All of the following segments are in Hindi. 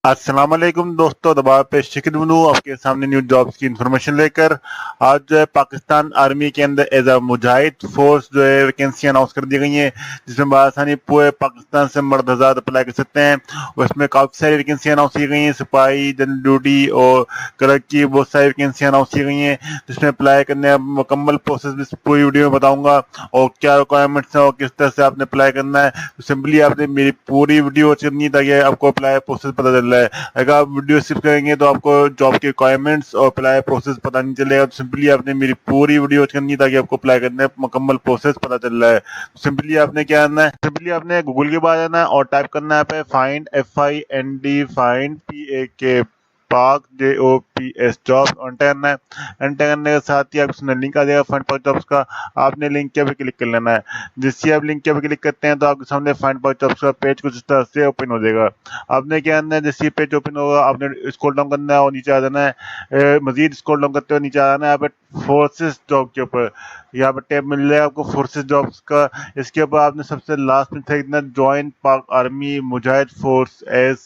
अस्सलाम वालेकुम दोस्तों, दबाव पे शिखर बनू आपके सामने न्यू जॉब्स की इंफॉर्मेशन लेकर। आज जो है पाकिस्तान आर्मी के अंदर एज अ मुजाहिद फोर्स जो है वैकेंसी अनाउंस कर दी गई हैं, जिसमें बआसानी पूरे पाकिस्तान से मर्द हज़ार अप्लाई कर सकते हैं। उसमें काफ़ी सारी वैकेंसी अनाउंस की गई हैं, सिपाही, जनरल ड्यूटी और क्लर्क की बहुत सारी वैकेंसी अनाउंस की गई हैं, जिसमें अप्लाई करने का मुकम्मल प्रोसेस भी पूरी वीडियो में बताऊंगा और क्या रिक्वायरमेंट्स हैं और किस तरह से आपने अप्लाई करना है। तो सिंपली आपने मेरी पूरी वीडियो करनी है ताकि आपको अप्लाई प्रोसेस पता चल रहा है। अगर आप वीडियो स्किप करेंगे तो आपको जॉब के रिक्वायरमेंट्स और अप्लाई प्रोसेस पता नहीं चलेगा। तो सिंपली आपने मेरी पूरी वीडियो करनी है ताकि आपको अप्लाई करने का मुकम्मल प्रोसेस पता चल रहा है। सिंपली आपने क्या करना है, सिंपली आपने गूगल के बाद आना है और टाइप करना है पे फाइंड FIND फाइंड PAK पाक JOBS जॉब एंटर करना है। एंटर करने के साथ ही आप इसमें लिंक आ जाएगा फाइंड पाक जॉब्स का। आपने लिंक के पे क्लिक कर लेना है। जिससे आप लिंक के पे क्लिक करते हैं तो आपके सामने फाइंड पाक जॉब्स का पेज कुछ इस तरह से ओपन हो जाएगा। आपने क्या करना है, जैसे पेज ओपन होगा आपने स्क्रॉल डाउन करना है और नीचे आ जाना है। मजीद स्क्रॉल डाउन करते हुए नीचे आ जाना है यहाँ पे फोर्सेस जॉब के ऊपर। यहाँ पर टैब मिल जाएगा आपको फोर्सेस जॉब्स का। इसके ऊपर आपने सबसे लास्ट में देखना join Pak army Mujahid force as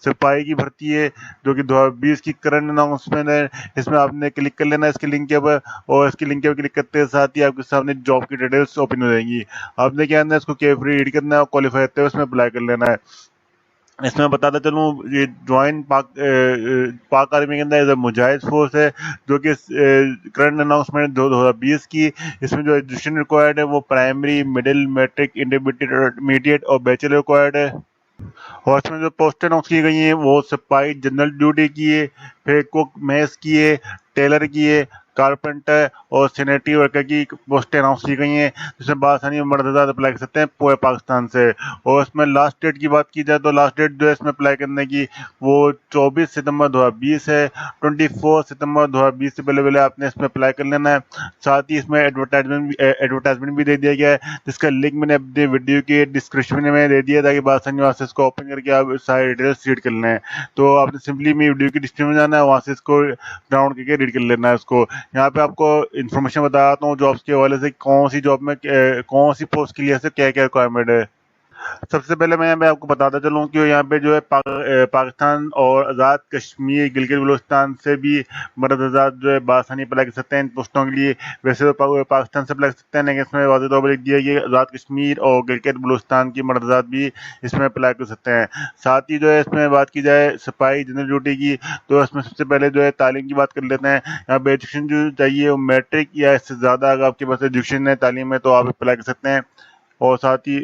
सिपाही की भर्ती है, जो कि 2020 की करंट अनाउंसमेंट है। इसमें आपने क्लिक कर लेना है इसके लिंक के ऊपर और इसके लिंक के ऊपर क्लिक करते साथ ही आपके सामने जॉब की डिटेल्स ओपन हो जाएंगी। आपने क्या करना है, इसको केयरफुली रीड करना है और क्वालिफाई करते हुए इसमें अप्लाई कर लेना है। इसमें बताता चलूँ, ये ज्वाइन पाक आर्मी के अंदर एज अ मुजाहिद फोर्स है, जो कि करंट अनाउंसमेंट 2020 की। इसमें जो एजुकेशन रिक्वायर्ड है वो प्राइमरी, मिडिल, मैट्रिक, इंटरमीडिएट और बैचलर रिक्वायर्ड है। और इसमें जो पोस्ट अनाउंस की गई हैं वो सिपाही जनरल ड्यूटी की है, फिर कुक मेस की है, टेलर की है, कारपेंटर और सैनिटरी वर्कर की पोस्टें अनाउंस की गई हैं, जिसमें बासानी मर्द हज़ार अप्लाई कर सकते हैं पूरे पाकिस्तान से। और इसमें लास्ट डेट की बात की जाए तो लास्ट डेट जो है इसमें अप्लाई करने की वो 24 सितंबर 2020 है। 24 सितंबर 2020 से पहले पहले आपने इसमें अप्लाई कर लेना है। साथ ही इसमें एडवर्टाइजमेंट भी दे दिया गया है, जिसका लिंक मैंने अपने वीडियो के डिस्क्रिप्शन में दे दिया ताकि बासानी वहाँ से इसको ओपन करके आप सारे डिटेल्स रीड कर लें। तो आपने सिंपली मेरी वीडियो की डिस्क्रिप्शन में जाना है, वहाँ से इसको डाउनलोड करके रीड कर लेना है इसको। यहाँ पे आपको इन्फॉर्मेशन बताता हूँ जॉब्स के हवाले से, कौन सी जॉब में कौन सी पोस्ट के लिए से क्या क्या रिक्वायरमेंट है। सबसे पहले मैं आपको बताता चलूँ कि यहाँ पे जो है पाकिस्तान और आज़ाद कश्मीर गिलगित बलूचिस्तान से भी मर्द हज़ार जो है बासानी अप्लाई कर सकते हैं इन पोस्टों के लिए। वैसे तो पाकिस्तान से अप्लाई कर सकते हैं, लेकिन इसमें वाज़ेह तौर पर लिख दिया कि आज़ाद कश्मीर और गिलगित बलूचिस्तान की मर्द हज़ार भी इसमें अप्लाई कर सकते हैं। साथ ही जो है इसमें बात की जाए सिपाही जनरल ड्यूटी की, तो इसमें सबसे पहले जो है तालीम की बात कर लेते हैं। यहाँ पे एजुकेशन जो चाहिए वो मैट्रिक या इससे ज़्यादा अगर आपके पास एजुकेशन है, तालीम है, तो आप अप्लाई कर सकते हैं। और साथ ही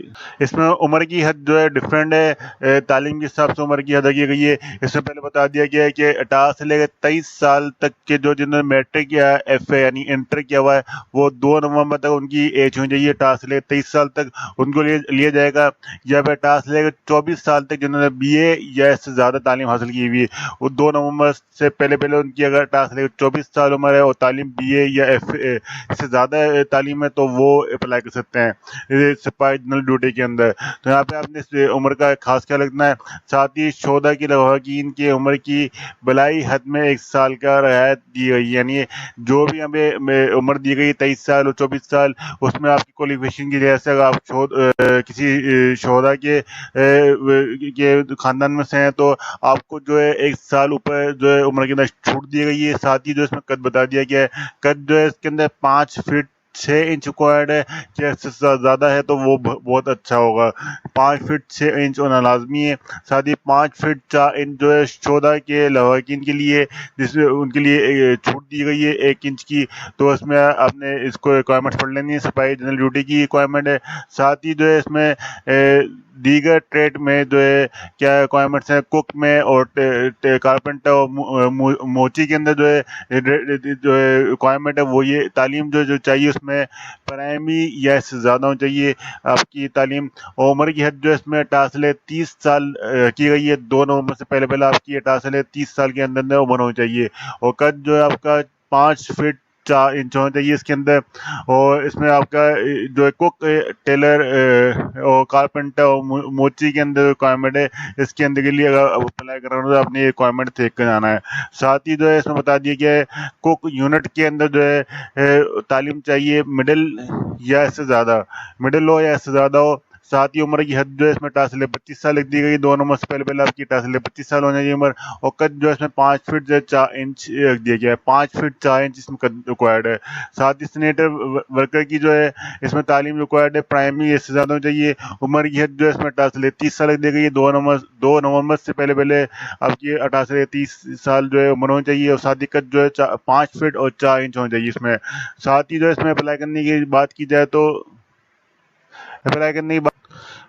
इसमें उम्र की हद जो है डिफरेंट है, तालीम के हिसाब से उम्र की हद की गई है। इसमें पहले बता दिया गया है कि 18 से लेकर 23 साल तक के जो जिन्होंने मैट्रिक या FA यानी इंटर किया हुआ है वो 2 नवंबर तक उनकी एज होनी चाहिए। 18 से लेकर 23 साल तक उनको लिया जाएगा। या फिर 18 से लेकर 24 साल तक जिन्होंने BA या इससे ज़्यादा तालीम हासिल की हुई है, वो 2 नवंबर से पहले पहले उनकी अगर 18 से लेकर 24 साल उम्र है और तालीम BA या FA इससे ज़्यादा तालीम है तो वो अप्लाई कर सकते हैं सिपाही जनरल ड्यूटी के अंदर। तो यहाँ पे आपने इस उम्र का खास ख्याल रखना है। साथ ही शोधा की लवाकिन की उम्र की बलाई हद में 1 साल का रियायत दी गई, यानी जो भी हमें उम्र दी गई 23 साल और 24 साल, उसमें आपकी क्वालिफिकेशन की वजह से अगर आप किसी शोधा के खानदान में से हैं तो आपको जो है 1 साल ऊपर जो है उम्र के अंदर छूट दी गई है। साथ ही जो इसमें कद बता दिया गया है, कद जो है इसके अंदर 5 फीट 6 इंच रिक्वायर्ड है। जैसे ज़्यादा है तो वो बहुत अच्छा होगा। 5 फीट 6 इंच होना लाजमी है। साथ ही 5 फीट 4 इंच जो है शोधा के लवाकिन के लिए, जिसमें उनके लिए छूट दी गई है 1 इंच की। तो इसमें आपने इसको रिक्वायरमेंट्स पढ़ लेनी है, सिपाही जनरल ड्यूटी की रिक्वायरमेंट है। साथ ही जो है इसमें दीगर ट्रेड में जो है क्या रिक्वायरमेंट्स हैं, कुक में और कारपेंटर और मोची के अंदर जो है रिक्वायरमेंट है वो ये तालीम जो चाहिए उसमें प्राइमरी या इससे ज़्यादा होनी चाहिए आपकी तालीम। और उम्र की हद जो है इसमें 18 से 30 साल की गई है। 2 नवंबर से पहले पहले आपकी 18 से 30 साल के अंदर अंदर उम्र होनी चाहिए। और कद जो है आपका 5 फीट 4 इंच होना चाहिए इसके अंदर। और इसमें आपका जो है कुक, टेलर और कारपेंटर और मोची के अंदर रिक्वायरमेंट है। इसके अंदर के लिए अगर अप्लाई कर रहे हो तो अपनी रिक्वायरमेंट देख कर जाना है। साथ ही जो है इसमें बता दिया गया है कुक यूनिट के अंदर जो है तालीम चाहिए मिडिल या इससे ज़्यादा, मिडिल हो या इससे ज़्यादा हो। साथ ही उम्र की हद जो है इसमें 18 से 25 साल लिख दी गई। 2 नंबर से पहले पहले आपकी 18 से 25 साल होनी चाहिए उम्र। और कद जो है इसमें 5 फीट जो है 4 इंच रख दिया गया है। 5 फीट 4 इंच इसमें कद रिक्वायर्ड है। साथ ही सीनेटर वर्कर की जो है इसमें तालीम रिक्वायर्ड है, प्राइमरी इससे ज़्यादा होनी चाहिए। उम्र की हद जो है इसमें 18 से 30 साल लिख दी गई है। 2 नवंबर से पहले पहले आपकी 18 से 30 साल जो है उम्र होनी चाहिए। और साथ ही कद जो है 5 फीट और 4 इंच होनी चाहिए इसमें। साथ ही जो है इसमें अप्लाई करने की बात की जाए तो अप्लाई करने की बात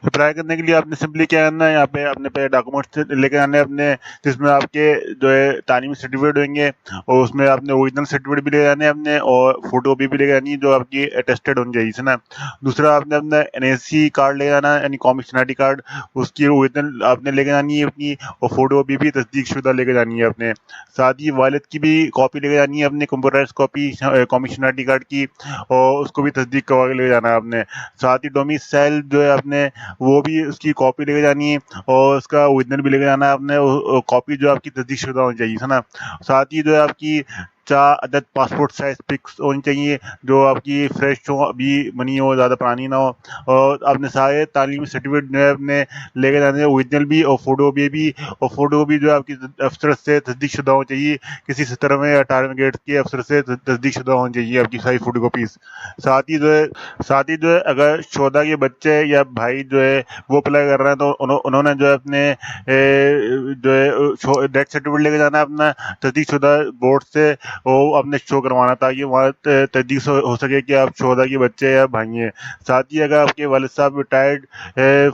अप्लाई करने के लिए आपने सिंपली क्या करना है, यहाँ पे अपने पे डॉक्यूमेंट्स लेकर आने अपने, जिसमें आपके जो है तालीमी सर्टिफिकेट होंगे और उसमें आपने ओरिजिनल सर्टिफिकेट भी ले जाने हैं अपने, और फोटो भी लेकर आनी है जो आपकी अटेस्टेड होनी चाहिए ना। दूसरा आपने अपना NSC कार्ड ले जाना है, यानी कौमी शनाख्ती कार्ड, उसकी ओरिजिनल आपने लेकर जानी है अपनी, और फोटो भी तस्दीक शुदा लेकर जानी है अपने। साथ ही वालिद की भी कॉपी लेकर जानी है अपने, कंप्यूटराइज कॉपी कौमी शनाख्ती कार्ड की, और उसको भी तस्दीक करवा के लेकर जाना है आपने। साथ ही डोमिसाइल जो है आपने वो भी उसकी कॉपी लेके जानी है, और उसका ओरिजिनल भी लेके जाना है आपने। कॉपी जो आपकी तस्दीक शुदा होनी चाहिए है ना। साथ ही जो है आपकी 4 अदद पासपोर्ट साइज पिक्स होनी चाहिए जो आपकी फ्रेश हो, अभी बनी हो, ज़्यादा पुरानी ना हो। और आपने सारे तालीमी सर्टिफिकेट जो है अपने लेके जाने हैं, ओरिजिनल भी और फोटो भी। और फोटो भी जो है आपकी अफसर से तस्दीक शुदा होनी चाहिए, किसी 17वें या 18वें ग्रेड के अफसर से तस्दीक शुदा होनी चाहिए आपकी सारी फोटो कॉपीज़। साथ ही जो है अगर शोधा के बच्चे या भाई जो है वो अप्लाई कर रहे हैं तो उन्होंने जो है अपने जो है डेथ सर्टिफिकेट लेके जाना है अपना तस्दीक शुदा बोर्ड से, वो अपने शो करवाना, ताकि वहाँ तस्दीक हो सके कि आप शोधा के बच्चे या भाई हैं। साथ ही अगर आपके वालिद साहब रिटायर्ड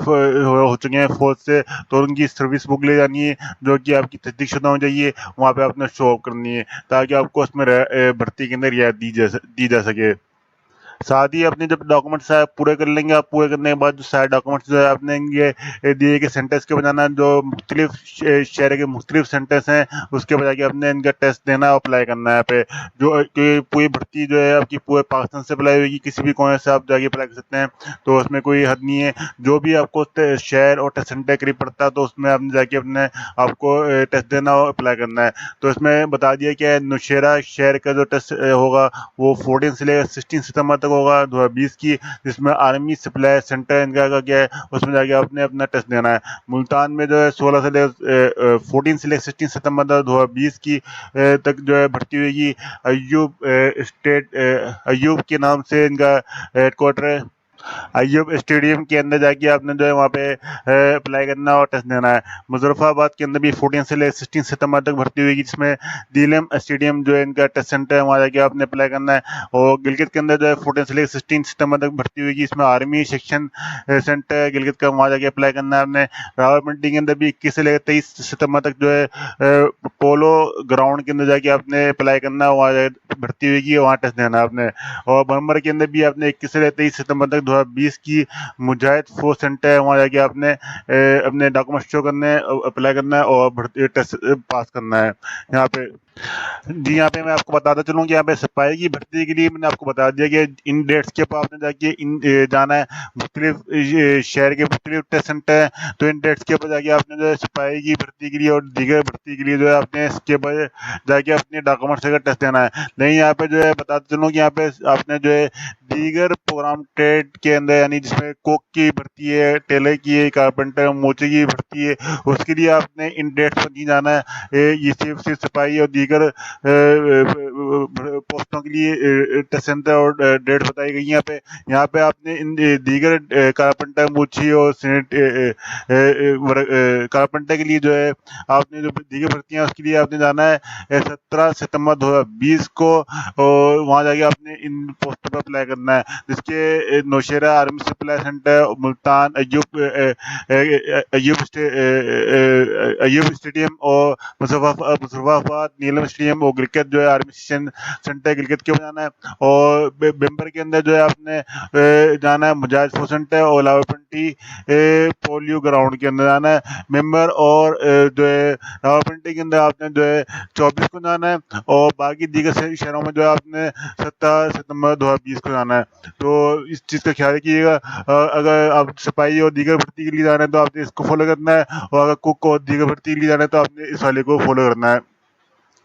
हो चुके हैं फौज से, तो उनकी सर्विस बुक ले जानी है जो कि आपकी तस्दीक शुदा होनी चाहिए, वहाँ पे आपने शो करनी है, ताकि आपको उसमें भर्ती के अंदर रियायत दी जा सके। साथ ही अपने जब डॉक्यूमेंट्स पूरे कर लेंगे, आप पूरे करने के बाद जो सारे डॉक्यूमेंट्स जो है आपने ये दिए गए सेंटर्स के बनाना, जो मुख्तलिफ शहर के मुख्तलिफ सेंटर्स हैं उसके बजाय के अपने इनका टेस्ट देना और अप्लाई करना है यहाँ पे। जो कि पूरी भर्ती जो है आपकी पूरे पाकिस्तान से अप्लाई होगी, किसी भी कोने से आप जाके अप्लाई कर सकते हैं, तो उसमें कोई हद नहीं है। जो भी आपको शहर और टेस्ट सेंटर करीब पड़ता है तो उसमें आपने जाके अपने आपको टेस्ट देना और अप्लाई करना है। तो इसमें बता दिया कि नौशेरा शहर का जो टेस्ट होगा वो 14 से लेकर 16 सितंबर तक होगा 2020 की, जिसमें आर्मी सप्लाई सेंटर इनका का क्या है, उसमें जाके आपने अपना टेस्ट देना है। मुल्तान में जो है 16 से लेकर 14 से लेकर 16 सितंबर 2020 की तक जो है भर्ती होगी। अयूब के नाम से इनका हेडक्वार्टर है। अय्यूब स्टेडियम के अंदर जाके आपने जो है वहाँ पे अप्लाई करना और टेस्ट देना है। मुजफ्फराबाद के अंदर भी 14 से लेकर 16 सितंबर तक भर्ती हुई, जिसमें डीलम स्टेडियम जो है इनका टेस्ट सेंटर है, वहाँ जाके आपने अप्लाई करना है। और गिलगित के अंदर जो है 14 से लेकर 16 सितंबर तक भर्ती हुई, इसमें आर्मी सेक्शन सेंटर है गिलगित का, वहाँ जाके अप्लाई करना है आपने। रावलपिंडी के अंदर भी 21 से लेकर 23 सितंबर तक जो है पोलो ग्राउंड के अंदर जाके आपने अप्लाई करना है, वहाँ भर्ती हुई, वहाँ टेस्ट देना है आपने। और बरमर के अंदर भी आपने 21 से लेकर 23 सितंबर तक 2020 की मुजाहिद फोर्स सेंटर है, वहाँ जाके आपने अपने डॉक्यूमेंट शो करने हैं, अप्लाई करना है और भर्ती टेस्ट पास करना है यहाँ पे। जी, यहाँ पे मैं आपको बताता चलूँ कि यहाँ पे सिपाही की भर्ती के लिए मैंने आपको बता दिया कि इन डेट्स के ऊपर आपने जाके जाना है। मुख्तलिफ शहर के मुख्तलिफ टेस्ट सेंटर हैं, तो इन डेट्स के ऊपर जाके आपने जो है सिपाही की भर्ती के लिए और दीगर भर्ती के लिए जो है आपने इसके ऊपर जाके अपने डॉक्यूमेंट्स का टेस्ट देना है। नहीं, यहाँ पे जो है बताता चलूँ कि यहाँ पे आपने जो है दीगर प्रोग्राम ट्रेड के अंदर, यानी जिसमें कोक की भर्ती है, टेलर की है, कारपेंटर मोचे की भर्ती है, उसके लिए आपने इन डेट्स पर नहीं जाना है। ये सिर्फ सिपाही और दीगर पोस्टों के लिए टेस्ट सेंटर और डेट बताई गई है। यहाँ पे आपने इन दीगर कारपेंटर मूछी और कारपेंटर के लिए जो है आपने जो दीगर भर्तियां उसके लिए आपने जाना है 17 सितंबर 2020 को, और वहाँ जाके आपने इन पोस्टों पर अप्लाई करना है, जिसके Nowshera army supply centre, Multan, Ayub stadium और मुजफ्फराबाद नीलम स्टेडियम और गिलगित जो है आर्मी सेंटर गिलगित के जाना है। और बेम्बर के अंदर जो है आपने जाना है मुजाहिद फोर्स सेंटर और रावलपिंडी पोलियो ग्राउंड के अंदर जाना है मेंबर। और जो है रावलपिंडी के अंदर आपने जो है 24 को जाना है, और बाकी दीगर शहरों में जो है आपने 17 सितंबर 2020 को जाना है। तो इस चीज़ का ख्याल रखिएगा। अगर आप सिपाही और दीगर भर्ती के लिए जाना है तो आपने इसको फॉलो करना है, और अगर कुक और दीगर भर्ती के लिए जाना है तो आपने इस वाले को फॉलो करना है।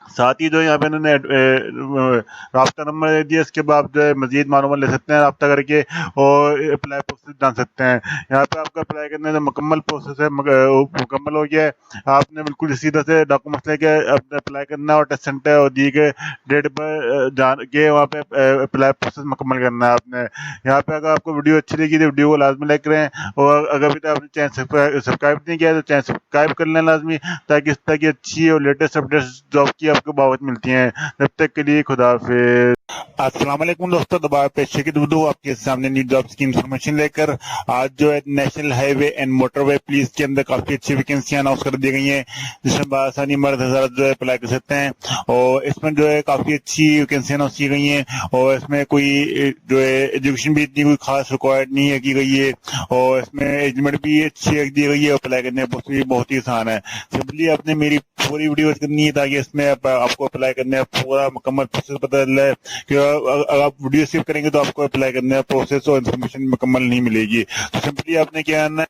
साथ ही जो यहाँ पे इन्होंने राब्ता नंबर दे दिया। इसके बाद आप जो है मजीद मालूमात ले सकते हैं राब्ता करके और अप्लाई प्रोसेस जान सकते हैं। यहाँ पे आपका अप्लाई करने का मुकम्मल प्रोसेस है, मुकम्मल हो गया है। आपने बिल्कुल इसी तरह से डॉक्यूमेंट्स लेके अपने अप्लाई करना है और टेस्ट सेंटर और दी गए डेट पर जान के वहाँ पे अप्लाई प्रोसेस मुकम्मल करना है आपने। यहाँ पे अगर आपको वीडियो अच्छी लगी तो वीडियो को लाजमी लाइक करें, और अगर अभी तक आपने चैनल सब्सक्राइब नहीं किया तो चैनल सब्सक्राइब कर लें लाजमी, ताकि इस तरह की अच्छी और लेटेस्ट अपडेट्स जॉब की आपको बावत मिलती हैं। जब तक के लिए खुदा हाफिज़। अस्सलाम वालेकुम दोस्तों, दोबारा पेश है कि आपके सामने न्यू जॉब्स की इंफॉर्मेशन लेकर। आज जो है national highway and motorway police के अंदर काफी अच्छी वैकेंसियां अनाउंस कर दी गई हैं, जिसमें बासानी मर्द हजरात जो है अप्लाई कर सकते हैं। और इसमें जो है काफी अच्छी वैकेंसियां अनाउंस की गई हैं, और इसमें कोई जो है एजुकेशन भी इतनी कोई खास रिक्वायर्ड नहीं है की गई है, और इसमें एजमेंट भी अच्छी रख दी गई है। अप्लाई करने बहुत ही आसान है। सिंपली आपने मेरी पूरी वीडियो करनी है ताकि इसमें आपको अप्लाई करने का पूरा मुकम्मल प्रोसेस पता चल जाए, कि अगर आप वीडियो सेव करेंगे तो आपको अप्लाई करने का प्रोसेस और इन्फॉर्मेशन मुकम्मल नहीं मिलेगी। तो सिंपली आपने क्या करना है,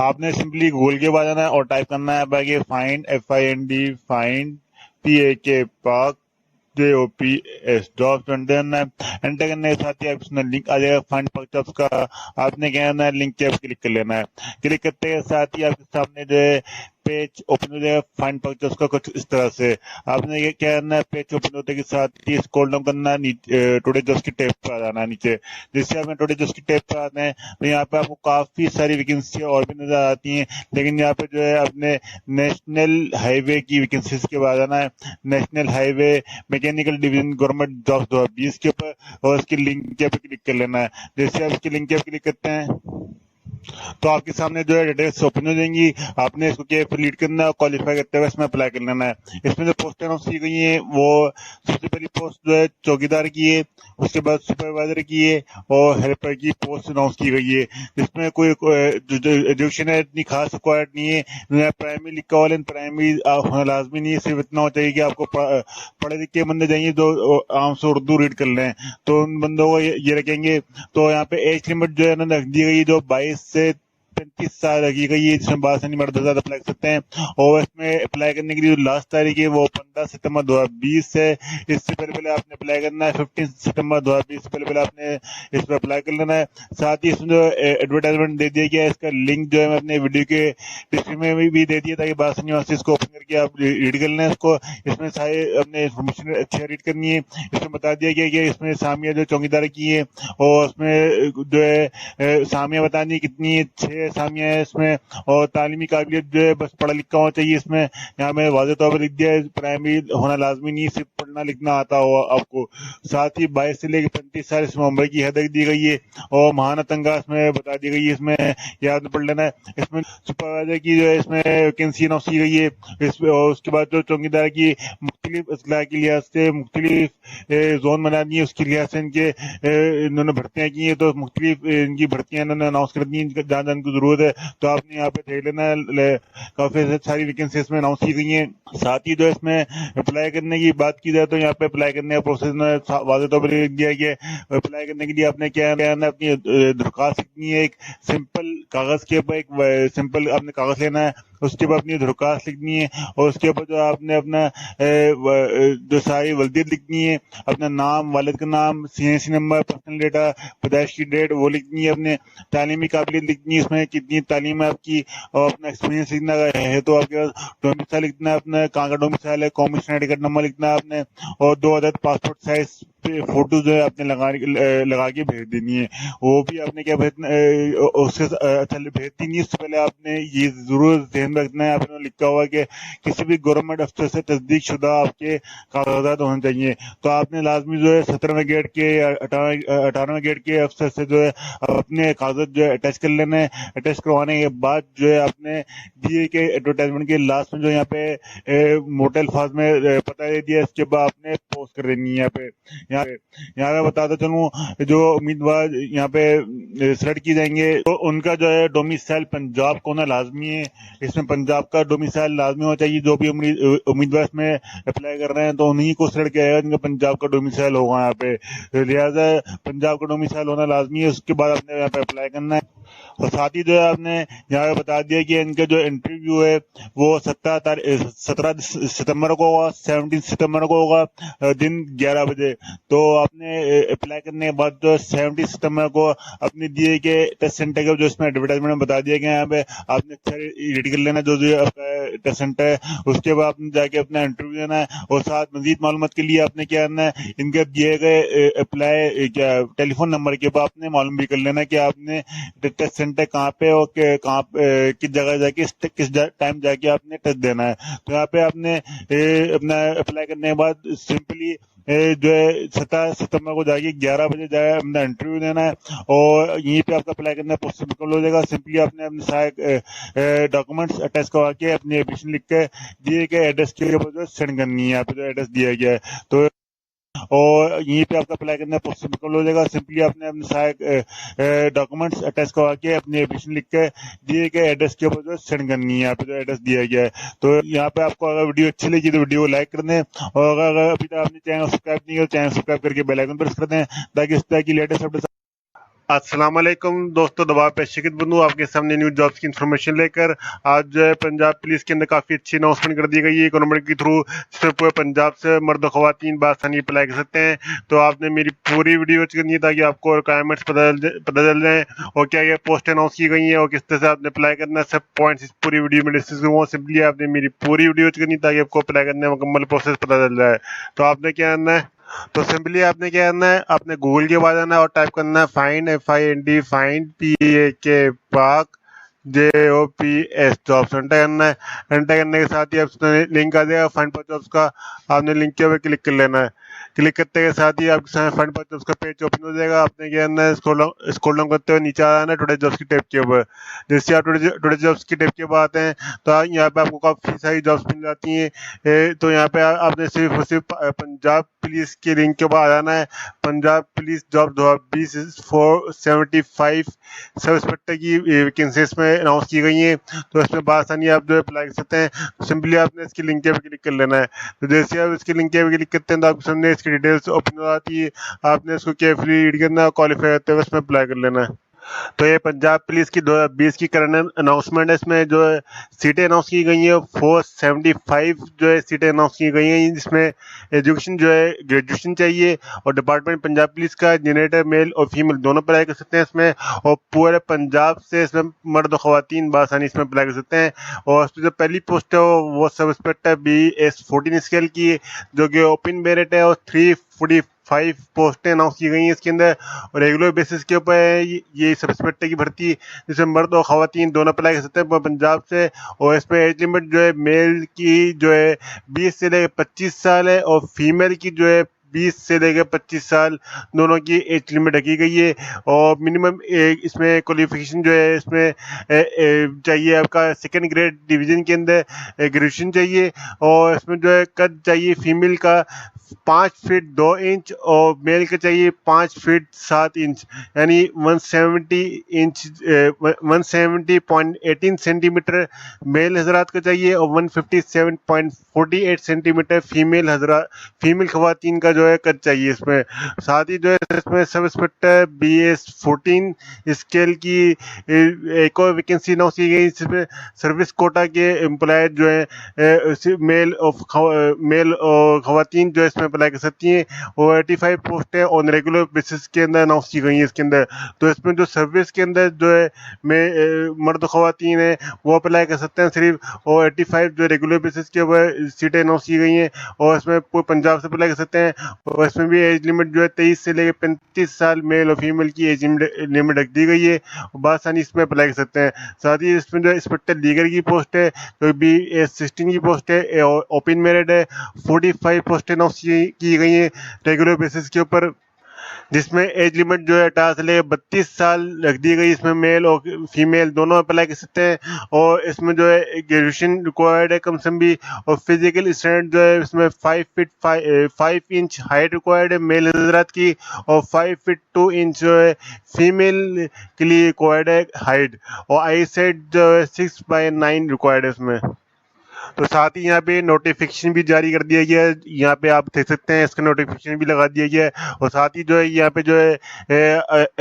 आपने सिंपली गूगल के बाद आना है और टाइप करना है बाकी फाइंड फाइंड PAK पाक JOBS जॉब्स एंटर करना है। एंटर करने के साथ ही आप इसमें लिंक आ जाएगा फाइंड पाक जॉब्स का। आपने क्या करना है, लिंक के क्लिक कर लेना है। क्लिक करते के साथ ही आपके सामने जो है पेज ओपन हो जाएगा फाइंड पाक जॉब्स का कुछ इस तरह से। आपने ये क्या करना है, पेज ओपन होते के साथ ही स्क्रॉल डाउन करना है, टुडे जॉब्स की टैब पर आ जाना है नीचे। जिससे आपने टुडे जॉब्स की टैब पर आते हैं तो यहाँ पे आपको काफी सारी वैकेंसी और भी नजर आती हैं, लेकिन यहाँ पे जो है आपने नेशनल हाईवे की वैकेंसीज के बाद आना है, national highway mechanical division government jobs 2020 के ऊपर, और उसकी लिंक के पे क्लिक कर लेना है। जैसे आप इसकी लिंक के पे क्लिक करते हैं तो आपके सामने जो है डिटेल्स ओपन हो जाएंगी। आपने इसको क्या लीड करना है और क्वालिफाई करते हुए इसमें अप्लाई कर लेना है। इसमें जो पोस्ट अनाउंस की गई है वो सबसे पहली पोस्ट जो है चौकीदार की है, उसके बाद सुपरवाइजर की है और हेल्पर की पोस्ट अनाउंस की गई है। जिसमें कोई एजुकेशन है इतनी खास रिक्वायर्ड नहीं है, प्राइमरी लिखा हुआ, लेकिन प्राइमरी होना लाजमी नहीं है। सिर्फ इतना हो चाहिए कि आपको पढ़े लिखे बंदे चाहिए जो आराम से उर्दू रीड कर लें, तो उन बंदों को ये रखेंगे। तो यहाँ पे एज लिमिट जो है ना रख दी गई, जो 22 से 35 साल रखी गई है, जिसमें बासानी मर्द हज़ार अप्लाई कर सकते हैं। और इसमें अप्लाई करने के लिए जो लास्ट तारीख है वो 15 सितंबर 2020 है। इससे पहले आपने अप्लाई करना है, 15 सितंबर 2020 से पहले आपने इस पर अप्लाई कर लेना है। साथ ही इसमें जो एडवर्टाइजमेंट दे दिया गया है, इसका लिंक जो है मैं अपने वीडियो के डिस्क्रिप्शन में भी दे दिया, ताकि बासानी वासी इसको ओपन करके आप रीड कर लें इसको। इसमें सारे अपने इन्फॉर्मेशन अच्छी रीड करनी है। इसमें बता दिया गया कि इसमें सामिया जो चौकीदार की है, और उसमें जो है सामिया बतानी कितनी है, 6 सामिया है इसमें, और तालीमी काबिलियत जो है बस पढ़ा लिखा होना चाहिए। इसमें यहाँ में वाज़ेह तौर पर लिख दिया है, प्राइमरी होना लाजमी नहीं, सिर्फ पढ़ना लिखना आता हो आपको। साथ ही 22 से लेकर 35 साल इसमें उम्र की हद दी गई है, और महाना तंगा इसमें बता दी गई है, इसमें याद पढ़ लेना है। इसमें सुपरवाइजर की जो है इसमें वैकेंसी अनाउंस की गई है, इसमें और उसके बाद जो चौकीदार की मुख्तलिफ असलाह के लिहाज से मुख्तलिफ जोन बना दी है, उसके लिहाज से इनके इन्होंने भर्तियां की हैं, तो मुख्तलिफ इनकी भर्तियां इन्होंने अनाउंस कर दी हैं, जहाँ की जरूरत है तो आपने यहाँ पे देख लेना है। काफी सारी वैकेंसी इसमें अनाउंस की गई हैं। साथ ही जो इसमें अप्लाई करने की बात की जाए तो यहाँ पे अप्लाई करने का प्रोसेस वाज़ेह तौर पर लिख दिया गया है। अप्लाई करने के लिए आपने क्या करना है, अपनी दरख्वास्त लिखनी है, एक सिंपल कागज के ऊपर एक सिंपल आपने कागज लेना है, उसके बाद अपनी दरख्वास्त लिखनी है, और उसके ऊपर जो आपने अपना जो सारी वल्दियत लिखनी है, अपना नाम, वालिद का नाम, CNC नंबर, पर्सनल डेटा, पैदाइश की डेट वो लिखनी है, अपने तालीमी काबिलियत लिखनी है, इसमें कितनी तालीम है आपकी, और अपना एक्सपीरियंस लिखना है तो आपके पास डोमिसाइल लिखना है, अपना कहाँ का डोमिसाइल है, कॉमर्शियल आईडी कार्ड नंबर लिखना है आपने, और 2 अदद पासपोर्ट साइज फोटो जो है आपने लगा के भेज देनी है। वो भी आपने क्या भेजना, उससे अच्छा भेजती नहीं, उससे पहले आपने ये जरूर ध्यान रखना है, आपने लिखा हुआ कि किसी भी गवर्नमेंट अफसर से तस्दीक शुदा आपके कागजात होने चाहिए। तो आपने लाजमी जो है 17वें गेट के या 18वें गेट के अफसर से जो है अपने कागजात जो है अटैच कर लेना है। अटैच करवाने के बाद जो है आपने दिए के एडवर्टाइजमेंट के लास्ट में जो यहाँ पे मोटे अल्फाज में पता दे दिया, इसके बाद आपने पोस्ट कर देनी है। यहाँ पे बताता चलूँ, जो उम्मीदवार यहाँ पे सिलेक्ट किए जाएंगे तो उनका जो है डोमिसाइल पंजाब को होना लाजमी है। इसमें पंजाब का डोमिसाइल लाजमी होना चाहिए। जो भी उम्मीदवार इसमें अप्लाई कर रहे हैं तो उन्हीं को सिलेक्ट किया जाएगा जिनका पंजाब का डोमिसाइल होगा यहाँ पे, लिहाजा पंजाब का डोमिसाइल होना लाजमी है। उसके बाद आपने यहाँ पे अप्लाई करना है। और साथ ही जो है आपने यहाँ पे बता दिया कि इनका जो इंटरव्यू है वो 17 सितंबर को होगा, 17 सितंबर को होगा, दिन 11 बजे। तो आपने अप्लाई करने के बाद जो 17 सितंबर को अपने दिए के टेस्ट सेंटर के जो इसमें एडवर्टाइजमेंट में बता दिया गया यहाँ पे आपने अच्छा रेडी कर लेना जो जो आपका टेस्ट सेंटर है। उसके बाद आपने जाके अपना इंटरव्यू देना है और साथ मजीद मालूमात के लिए आपने क्या करना है, इनके दिए गए अप्लाई क्या टेलीफोन नंबर के ऊपर आपने मालूम भी कर लेना कि आपने टेस्ट सेंटर कहाँ पे और कहाँ किस जगह जाके किस टाइम जाके आपने टेस्ट देना है। तो यहाँ पे आपने अपना अप्लाई करने के बाद सिंपली जो है 17 सितंबर को जाके 11 बजे जाए अपना इंटरव्यू देना है और यहीं पे आपका अप्लाई करना पॉसिबल हो जाएगा। सिंपली आपने अपने सारे डॉक्यूमेंट्स अटैच करवा के अपनी एप्लीकेशन लिख के दिए गए एड्रेस के ऊपर जो सेंड करनी है, यहाँ पे जो एड्रेस दिया गया है। तो और यहीं पे आपका अप्लाई करना पॉसिबल हो जाएगा। सिंपली आपने अपने सारे डॉक्यूमेंट्स अटैच करवा के अपनी एप्लीकेशन लिख के दिए गए एड्रेस के ऊपर जो सेंड करनी है, यहाँ पे जो एड्रेस दिया गया है। तो यहाँ पे आपको अगर वीडियो अच्छी लगी तो वीडियो को लाइक कर दें और अगर अभी तक आपने चैनल सब्सक्राइब नहीं किया तो चैनल सब्सक्राइब करके बेल आइकन प्रेस कर दें ताकि इस तरह की लेटेस्ट अपडेट। अस्सलाम वालेकुम दोस्तों, दबाव पे शिकित बंधु आपके सामने न्यू जॉब्स की इन्फॉर्मेशन लेकर आज जो है पंजाब पुलिस के अंदर काफ़ी अच्छी अनाउंसमेंट कर दी गई है गवर्नमेंट के थ्रू, जिसमें पूरे पंजाब से मर्द और ख़वातीन बासानी अप्लाई कर सकते हैं। तो आपने मेरी पूरी वीडियो वॉच करनी है ताकि आपको रिक्वायरमेंट्स पता चल जाए और क्या क्या पोस्ट अनाउंस की गई हैं और किस तरह से आपने अप्लाई करना है, सब पॉइंट्स इस पूरी वीडियो में डिस्कस करूँगा। सिंपली आपने मेरी पूरी वीडियो वॉच करनी है ताकि आपको अप्लाई करने का मुकम्मल प्रोसेस पता चल जाए। तो आपने क्या करना है, तो सिंपली आपने क्या करना है, आपने गूगल के बाद आना है और टाइप करना है फाइंड FIND फाइंड PAK पाक JOBS जॉब्स एंटर करना है। एंटर करने के साथ ही आपने लिंक आ जाएगा फाइंड फॉर जॉब्स का, आपने लिंक के ऊपर क्लिक कर लेना है। क्लिक करते के साथ ही आपके सामने फाइंड फॉर जॉब्स का पेज ओपन हो जाएगा। आपने क्या करना है, स्क्रॉल डाउन करते हुए नीचे आना है टुडे जॉब्स की टैब के ऊपर। जैसे आप टुडे जॉब्स की टैब के ऊपर आते हैं तो यहाँ पे आपको काफ़ी सारी जॉब्स मिल जाती हैं। तो यहाँ पे आपने सिर्फ और सिर्फ पंजाब पुलिस के लिंक के ऊपर आ जाना है। Punjab police job 2020-475 sub inspector की वैकेंसी इसमें अनाउंस की गई हैं। तो इसमें बासानी आप जो है अप्लाई कर सकते हैं। तो सिंपली आपने इसकी लिंक पे क्लिक कर लेना है। तो जैसे आप इसकी लिंक पे क्लिक करते हैं तो आपके सामने इसकी डिटेल्स ओपन हो जाती है। आपने इसको केयरफुली रीड करना है, क्वालिफाई करते हुए इसमें अप्लाई कर लेना है। तो ये पंजाब पुलिस की 2020 की करंट अनाउंसमेंट है। इसमें जो है सीटें अनाउंस की गई हैं 475 जो है सीटें अनाउंस की गई हैं, जिसमें एजुकेशन जो है ग्रेजुएशन चाहिए और डिपार्टमेंट पंजाब पुलिस का जनरेटर मेल और फीमेल दोनों अप्लाई कर सकते हैं इसमें। और पूरे पंजाब से इसमें मर्द और ख़वातीन बासानी इसमें अप्लाई कर सकते हैं। और उसमें जो पहली पोस्ट है वो सब इंस्पेक्टर BS14 स्केल की है जो कि ओपन मेरिट है और 345 पोस्टें अनाउंस की गई हैं इसके अंदर और रेगुलर बेसिस के ऊपर ये सब इंस्पेक्टर की भर्ती जिसमें मर्द और ख़वातीन दोनों अप्लाई कर सकते हैं पंजाब से। और इसमें एज लिमिट जो है मेल की जो है 20 से लेकर 25 साल है और फीमेल की जो है 20 से लेकर 25 साल दोनों की एज लिमिट रखी गई है। और मिनिमम इसमें क्वालिफिकेशन जो है इसमें चाहिए आपका सेकेंड ग्रेड डिवीज़न के अंदर ग्रेजुएशन चाहिए। और इसमें जो है कद चाहिए फीमेल का 5 फीट 2 इंच और मेल का चाहिए 5 फीट 7 इंच यानी 170.18 सेंटीमीटर मेल हजरात का चाहिए और 157.48 सेंटीमीटर फीमेल ख़वातीन का जो है कद चाहिए इसमें। साथ ही जो है इसमें सब इंस्पेक्टर BS14 स्केल की एक और वैकेंसी अनाउंस की गई जिसमें सर्विस कोटा के एम्प्लॉय जो है मेल और ख़वातीन जो इसमें अप्लाई कर सकती हैं। और 85 पोस्टें ऑन रेगुलर बेसिस के अंदर अनाउंस की गई हैं इसके अंदर। तो इसमें जो सर्विस के अंदर जो है मर्द ख़वातीन है वो अप्लाई कर सकते हैं सिर्फ, और 85 जो रेगुलर बेसिस के ऊपर सीटें अनाउंस की गई हैं और इसमें पूरे पंजाब से अप्लाई कर सकते हैं। और इसमें भी एज लिमिट जो है 23 से लेकर 35 साल मेल और फीमेल की एज लिमिट रख दी गई है और बासानी इसमें अप्लाई कर सकते हैं। साथ ही इसमें जो इंस्पेक्टर लीगल की पोस्ट है जो BS16 की पोस्ट है ओपन मेरिट है। 45 पोस्टें अनाउंस की गई हैं रेगुलर बेसिस के ऊपर जिसमें एज लिमिट जो है 18 से लेकर 32 साल रख दी गई। इसमें मेल और फीमेल दोनों अप्लाई कर सकते हैं। और इसमें जो है ग्रेजुएशन रिक्वायर्ड है कम से कम भी और फिजिकल स्टैंडर्ड जो है इसमें 5 फीट 5 इंच हाइट रिक्वायर्ड है मेल हजरात की और 5 फीट 2 इंच जो है फीमेल के लिए रिक्वायर्ड है हाइट। और आई सेट जो है 6/9 रिक्वायर्ड है इसमें। तो साथ ही यहाँ पे नोटिफिकेशन भी जारी कर दिया गया है, यहाँ पे आप देख सकते हैं इसका नोटिफिकेशन भी लगा दिया गया है। और साथ ही जो है यहाँ पे जो है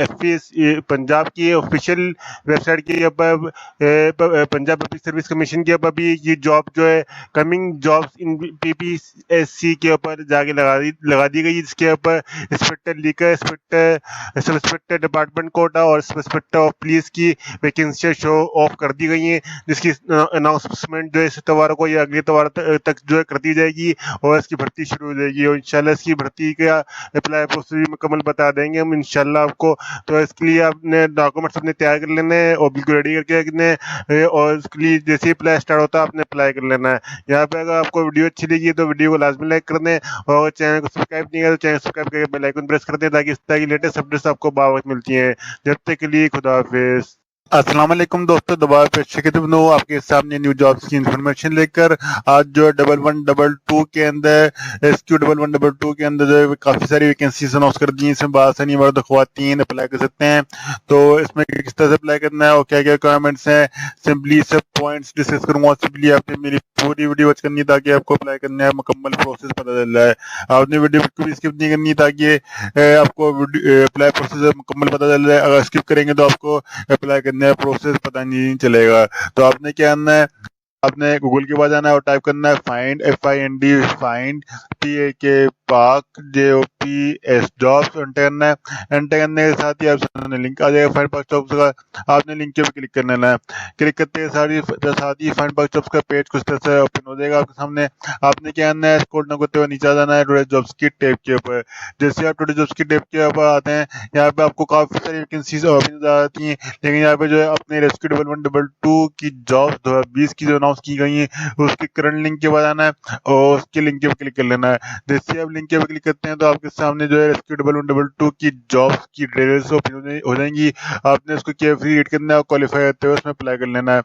एफपीएस पंजाब की ऑफिशियल वेबसाइट के ऊपर पंजाब पब्लिक सर्विस कमीशन के ऊपर भी ये जॉब जो है कमिंग जॉब्स इन पीपीएससी के ऊपर जाके लगा दी गई, जिसके ऊपर inspector liquor, inspector sub inspector department quota और सब इंस्पेक्टर ऑफ पुलिस की वैकेंसियां शो ऑफ कर दी गई हैं, जिसकी अनाउंसमेंट जो है इस इतवार को या अगले इतवार तक जो है कर दी जाएगी और इसकी भर्ती शुरू हो जाएगी। और इंशाल्लाह इसकी भर्ती का अप्लाई प्रोसेस भी मुकम्मल बता देंगे हम इंशाल्लाह आपको। तो इसके लिए आपने डॉक्यूमेंट्स अपने तैयार कर लेने हैं और बिल्कुल रेडी करके रखने और इसके लिए जैसे ही अप्लाई स्टार्ट होता है आपने अप्लाई कर लेना है। यहाँ पे अगर आपको वीडियो अच्छी लगी तो वीडियो को लाजमी लाइक कर दें और चैनल को सब्सक्राइब नहीं किया तो चैनल सब्सक्राइब करके बेल आइकन प्रेस कर दें ताकि इस तरह की लेटेस्ट अपडेट्स आपको बावक्त मिलती हैं। जब तक के लिए खुदा हाफिज। अस्सलाम वालेकुम दोस्तों, दोबारा पेश आपके सामने न्यू जॉब्स की इन्फॉर्मेशन लेकर। आज जो 1122 के अंदर SQ 1122 के अंदर जो है काफ़ी सारी वैकेंसीज अनाउंस कर दी हैं। इसमें बासानी मर्द ख़वातीन अप्लाई कर सकते हैं। तो इसमें किस तरह से अप्लाई करना है और क्या क्या रिक्वायरमेंट्स हैं, सिंपली सब पॉइंट्स डिस्कस करूँगा। सिंपली आपने मेरी पूरी वीडियो वॉच करनी है ताकि आपको अप्लाई करना है मुकम्मल प्रोसेस पता चल रहा है। आपने वीडियो बिल्कुल भी स्किप नहीं करनी ताकि आपको अप्लाई प्रोसेस मुकम्मल पता चल रहा है। अगर स्किप करेंगे तो आपको अप्लाई करने का प्रोसेस पता नहीं चलेगा। तो आपने क्या करना है, आपने गूगल के पास जाना है और टाइप करना है फाइंड FIND फाइंड PAK पाक JOBS जॉब्स एंटर करना है। एंटर करने के साथ ही आपने लिंक आ जाएगा फाइंड पाक जॉब्स का। आपने लिंक के ऊपर क्लिक कर लेना है। क्लिक करते ही साथ ही फाइंड पाक जॉब्स का पेज कुछ तरह से ओपन हो जाएगा आपके सामने। आपने क्या करना है, स्क्रॉल डाउन करते हुए नीचे आ जाना है टुडे जॉब्स की टैब के ऊपर। जैसे आप टुडे जॉब्स की टैब के ऊपर आते हैं, यहाँ पे आपको काफी सारी वैकेंसीज ओपन नजर आती हैं, लेकिन यहाँ पे जो है अपने रेस्क्यू 1122 की जॉब्स 2020 की जो अनाउंस की गई है उसके करंट लिंक के बाद आना है और उसके लिंक के ऊपर क्लिक कर लेना है। जैसे आप लिंक के ऊपर क्लिक करते हैं तो आपके सामने जो है रेस्क्यू 1122 की जॉब्स की डिटेल्स ओपन हो जाएंगी। आपने उसको केयरफुली रीड करना है और क्वालिफाई करते हुए उसमें अप्लाई कर लेना है।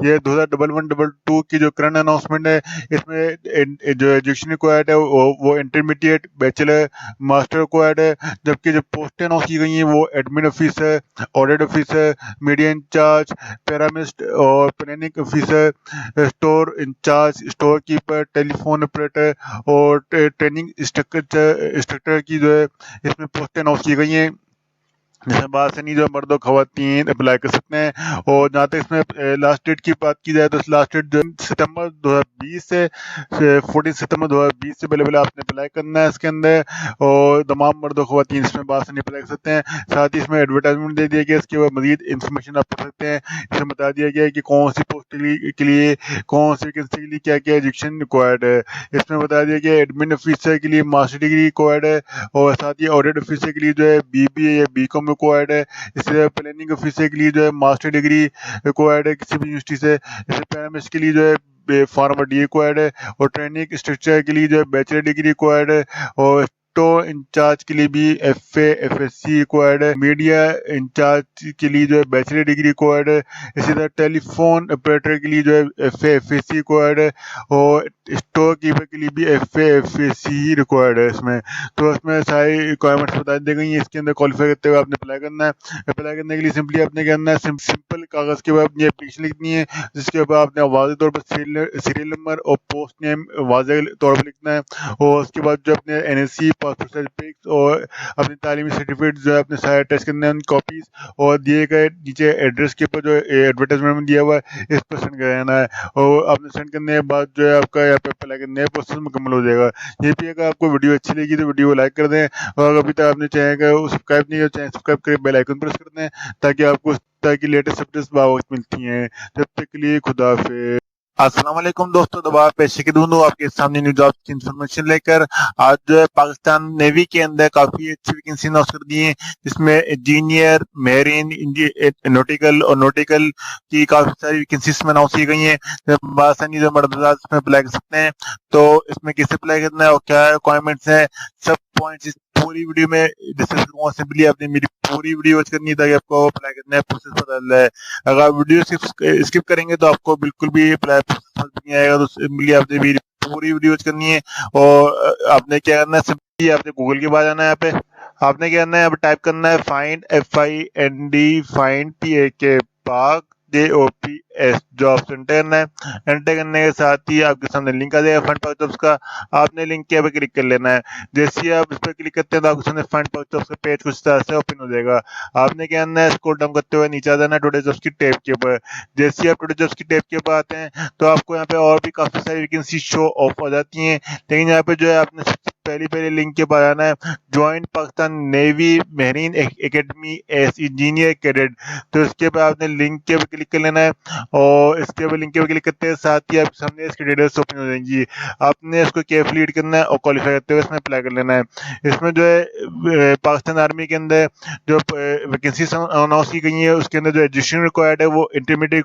ये 2011-22 की जो करंट अनाउंसमेंट है, इसमें जो एजुकेशन रिक्वायर्ड है वो इंटरमीडिएट, बैचलर, मास्टर रिक्वायर्ड है। जबकि जो पोस्टें अनाउंस की गई हैं वो admin officer, audit officer, media incharge, पैरामिस्ट और planning officer, store incharge, store keeper, telephone operator और ट्रेनिंग इंस्ट्रक्टर की जो है इसमें पोस्टें अनाउंस की गई हैं, जिसमें बासनी जो मर्द और खवातीन अप्लाई कर सकते हैं। और जहाँ तक इसमें लास्ट डेट की बात की जाए तो लास्ट डेट जो सितंबर 2020 से 14 सितंबर 2020 से पहले आपने अप्लाई करना है इसके अंदर। और तमाम मर्द और खवातीन इसमें बासनी अप्लाई कर सकते हैं। साथ ही इसमें एडवर्टाइजमेंट दे दिया गया, इसके बाद मजीद इन्फॉर्मेशन आप पढ़ सकते हैं। इसमें बता दिया गया है कि कौन सी पोस्ट के लिए कौन सी वैकेंसी के लिए क्या क्या एजुकेशन रिक्वायर्ड है। इसमें बता दिया गया एडमिन ऑफिसर के लिए मास्टर डिग्री रिक्वायर्ड है और साथ ही ऑडिट ऑफिसर के लिए जो है BBA या BCom रिक्वायर्ड है। इससे प्लानिंग ऑफिसर के लिए जो है मास्टर डिग्री रिक्वायर्ड है किसी भी यूनिवर्सिटी से। इससे पैरामिस्ट के लिए जो है फार्मर डी रिक्वायर्ड है और ट्रेनिंग स्ट्रक्चर के लिए जो है बैचलर डिग्री रिक्वायर्ड है और स्टोर इंचार्ज के लिए भी FA FSC रिक्वायर्ड है। मीडिया इंचार्ज के लिए जो है बैचलर डिग्री रिक्वायर्ड है। इसी तरह टेलीफोन ऑपरेटर के लिए जो है FA FSC रिक्वायर्ड है और स्टोर कीपर के लिए भी FA FSC ही रिक्वायर्ड है इसमें। तो इसमें सारी रिक्वायरमेंट्स बता दी गई हैं। इसके अंदर क्वालिफाई करते हुए आपने अप्लाई करना है। अप्लाई करने के लिए सिंपली आपने क्या करना है, सिंपल कागज के ऊपर अपनी एप्लीकेशन लिखनी है, जिसके ऊपर आपने वाज़ेह तौर पर सीरियल नंबर और पोस्ट नेम वाज़ेह तौर पर लिखना है। और उसके बाद जो अपने NSC, पासपोर्ट साइज पिक्स और अपनी तालीमी सर्टिफिकेट जो है अपने सारे अटैच करने हैं, उनकी कॉपीज और दिए गए नीचे एड्रेस के ऊपर जो एडवर्टाइजमेंट में दिया हुआ है इस पर सेंड करना है। और आपने सेंड करने के बाद जो है आपका यहाँ पे अप्लाई करने का प्रोसेस मुकम्मल हो जाएगा। ये भी अगर आपको वीडियो अच्छी लगी तो वीडियो को लाइक कर दें और अगर अभी तक आपने चैनल को सब्सक्राइब नहीं किया चैनल सब्सक्राइब करके बेल आइकन प्रेस कर दें ताकि आपको इस तरह की लेटेस्ट अपडेट्स बावक्त मिलती हैं। जब तक के लिए खुदा हाफिज़। अस्सलाम वालेकुम दोस्तों, दोबारा पेश आपके सामने न्यू जॉब्स की इन्फॉर्मेशन लेकर। आज जो है पाकिस्तान नेवी के अंदर काफी अच्छी वैकेंसी अनाउंस कर दी है, जिसमें इंजीनियर, मेरीन, नोटिकल और नोटिकल की काफी सारी वैकेंसीज में अनाउंस की गई हैं। बासानी जो मर्दात इसमें अप्लाई कर सकते हैं। तो इसमें किसे अप्लाई करना है और क्या रिक्वायरमेंट्स हैं, सब पॉइंट्स इस पूरी वीडियो में डिस्कस करूंगा। सिंपली आपने मेरी पूरी वीडियो वॉच करनी है ताकि आपको अप्लाई करना है प्रोसेस पता चल रहा है। अगर आप वीडियो स्किप करेंगे तो आपको बिल्कुल भी अप्लाई समझ नहीं आएगा। तो सिंपली आपने मेरी पूरी वीडियो वॉच करनी है और आपने क्या करना है, सिंपली आपने गूगल के पास जाना है। यहाँ पे आपने क्या करना है, अब टाइप करना है फाइंड FIND फाइंड PAK पाक JOBS जॉब्स एंटर करना है। एंटर करने के साथ ही आपके सामने लिंक आ जाएगा फंड पाक जॉब्स का। आपने लिंक के पे क्लिक कर लेना है। जैसे ही आप इस पर क्लिक करते हैं तो आपके सामने फंड पाक जॉब्स का पेज कुछ तरह से ओपन हो जाएगा। आपने क्या करना है, स्क्रॉल डाउन करते हुए नीचे आ जाना है टुडे जॉब्स की टैब के ऊपर। जैसे ही आप टुडे जॉब्स की टैब के ऊपर आते हैं तो आपको यहाँ पे और भी काफी सारी वैकेंसी शो ऑफ हो जाती हैं, लेकिन यहाँ पे जो है आपने सबसे पहली लिंक के ऊपर आना है, join Pakistan navy marine academy S engineer cadet. तो इसके ऊपर आपने लिंक के ऊपर क्लिक कर लेना है और इसके ऊपर लिंक के ऊपर क्लिक करते हैं साथ ही आपके सामने इसकी डिटेल्स ओपन हो जाएंगी। आपने इसको केयरफुली रीड करना है और क्वालिफाई करते हुए इसमें अप्लाई कर लेना है। इसमें जो है पाकिस्तान आर्मी के अंदर जो वैकेंसी अनाउंस की गई है उसके अंदर जो एजुकेशन रिक्वायर्ड है वो इंटरमीडिएट